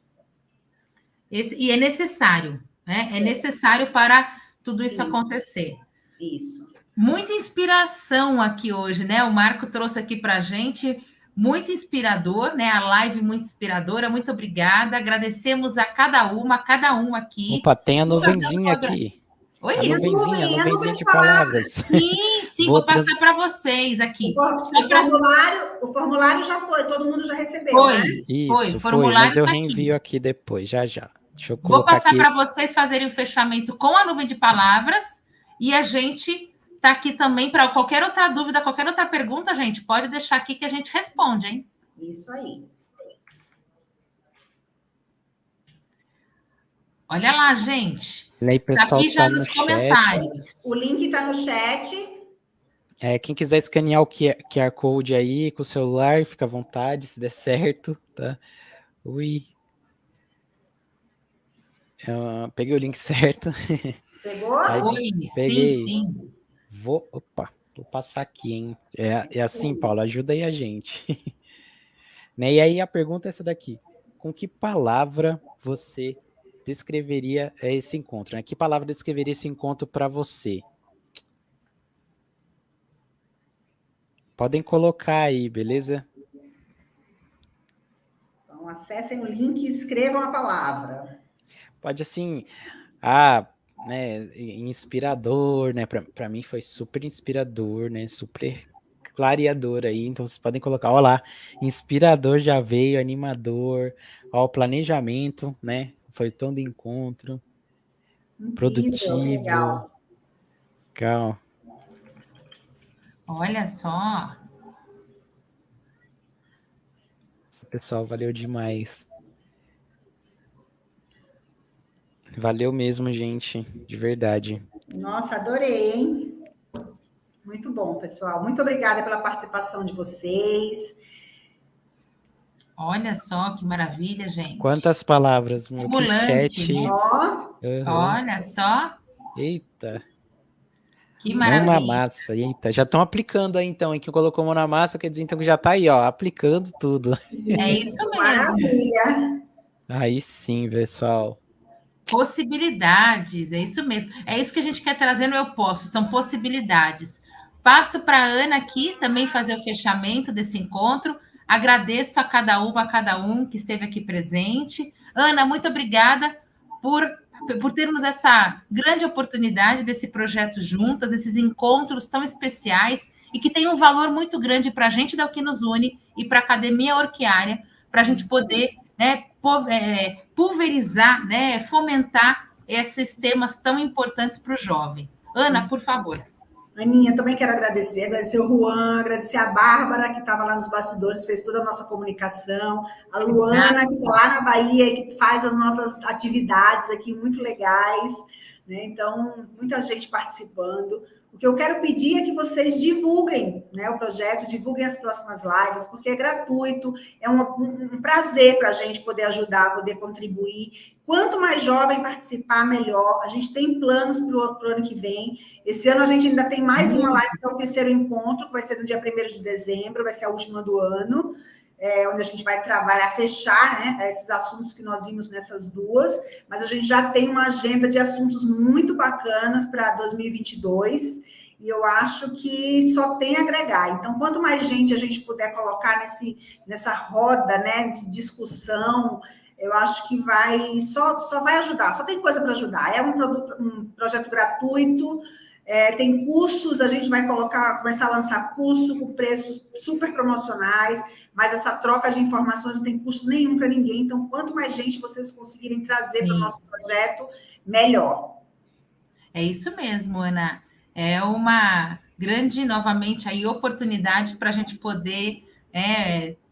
E é necessário, né? É necessário para tudo isso Sim, acontecer. isso. Muita inspiração aqui hoje, né? O Marco trouxe aqui para a gente, muito inspirador, né? A live muito inspiradora. Muito obrigada. Agradecemos a cada um aqui. Opa, tem a Vou fazer um nuvenzinha aqui. A Oi? nuvenzinha, a A nuvem nuvenzinha de de palavras. palavras. Sim, sim, Vou vou trans... passar para vocês O, aqui. for- Só o para. formulário, o formulário já foi, todo mundo já recebeu, né? Foi. Isso, foi, mas Formulário eu está aqui. reenvio aqui depois, já já. Deixa eu Vou colocar passar aqui. para vocês fazerem o fechamento com a nuvem de palavras e a gente está aqui também para qualquer outra dúvida, qualquer outra pergunta, gente, pode deixar aqui que a gente responde, hein? Isso aí. Olha lá, gente. E aí, Está pessoal aqui que tá já no nos chat. O comentários. link está no chat. Quem quiser escanear o QR Code aí com o celular, fica à vontade, se der certo, tá? Ui. Peguei o link certo. Pegou? Aí, Oi, sim, peguei. sim. Opa, vou passar aqui, hein? É assim, Paulo, ajuda aí a gente. Né? E aí a pergunta é essa daqui. Com que palavra você descreveria esse encontro? Né? Que palavra descreveria esse encontro para você? Podem colocar aí, beleza? Então, acessem o link e escrevam a palavra. Pode assim, né, inspirador, né? Para mim foi super inspirador, né? Super clareador aí. Então vocês podem colocar, ó lá, inspirador já veio, animador, ó, planejamento, né? Foi tom de encontro, Incrível, que produtivo, legal. calma. Olha só. Pessoal, valeu demais. Valeu mesmo, gente, de verdade. Nossa, adorei, hein? Muito bom, pessoal. Muito obrigada pela participação de vocês. Olha só que maravilha, gente. Quantas palavras, meu, que Estimulante, chat. né? Uhum. Olha só. Eita. Que Mão na maravilha. massa, eita. Já estão aplicando aí, então, em que colocou mão na massa, quer dizer, então, que já tá aí, ó, aplicando tudo. É isso mesmo. Maravilha. Aí sim, pessoal. Possibilidades, é isso mesmo. É isso que a gente quer trazer no Eu Posso, são possibilidades. Passo para a Ana aqui também fazer o fechamento desse encontro. Agradeço a cada um que esteve aqui presente. Ana, muito obrigada por termos essa grande oportunidade desse projeto juntas, esses encontros tão especiais e que tem um valor muito grande para a gente da O Que Nos Une e para a Academia Orquiária, para a gente poder, né, pulverizar, né, fomentar esses temas tão importantes para o jovem. Ana, por favor. Aninha, também quero agradecer o Juan, agradecer a Bárbara, que estava lá nos bastidores, fez toda a nossa comunicação, a Luana, que está lá na Bahia e que faz as nossas atividades aqui muito legais, né? Então, muita gente participando. O que eu quero pedir é que vocês divulguem, né, o projeto, divulguem as próximas lives, porque é gratuito, é um prazer para a gente poder ajudar, poder contribuir. Quanto mais jovem participar, melhor. A gente tem planos para o ano que vem. Esse ano a gente ainda tem mais uma live, que é o terceiro encontro, que vai ser no dia 1º de dezembro, vai ser a última do ano, onde a gente vai trabalhar, fechar, né, esses assuntos que nós vimos nessas duas, mas a gente já tem uma agenda de assuntos muito bacanas para 2022, e eu acho que só tem a agregar. Então, quanto mais gente a gente puder colocar nessa roda, né, de discussão, eu acho que só vai ajudar, só tem coisa para ajudar. É um projeto gratuito, tem cursos, a gente vai começar a lançar curso com preços super promocionais, mas essa troca de informações não tem custo nenhum para ninguém. Então, quanto mais gente vocês conseguirem trazer para o nosso projeto, melhor. É isso mesmo, Ana. É uma grande, novamente, aí, oportunidade para a gente poder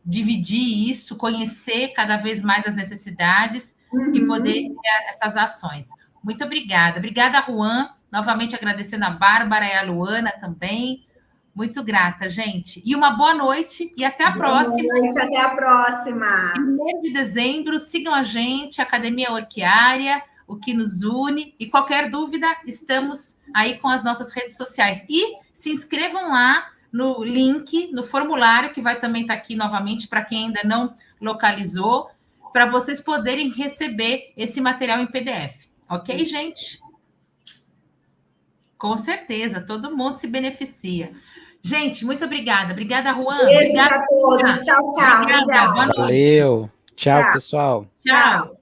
dividir isso, conhecer cada vez mais as necessidades e poder ter essas ações. Muito obrigada. Obrigada, Juan. Novamente agradecendo a Bárbara e a Luana também. Muito grata, gente. E uma boa noite e até a próxima. Boa noite, até a próxima. 1º de dezembro, sigam a gente, Academia Orquiária, O Que Nos Une. E qualquer dúvida, estamos aí com as nossas redes sociais. E se inscrevam lá no link, no formulário, que vai também estar aqui novamente para quem ainda não localizou, para vocês poderem receber esse material em PDF. Ok, isso, gente? Com certeza, todo mundo se beneficia. Gente, muito obrigada. Obrigada, Juan. Beijo para todos. Tchau, tchau. Obrigada. Boa noite. Valeu. Tchau, pessoal. Tchau.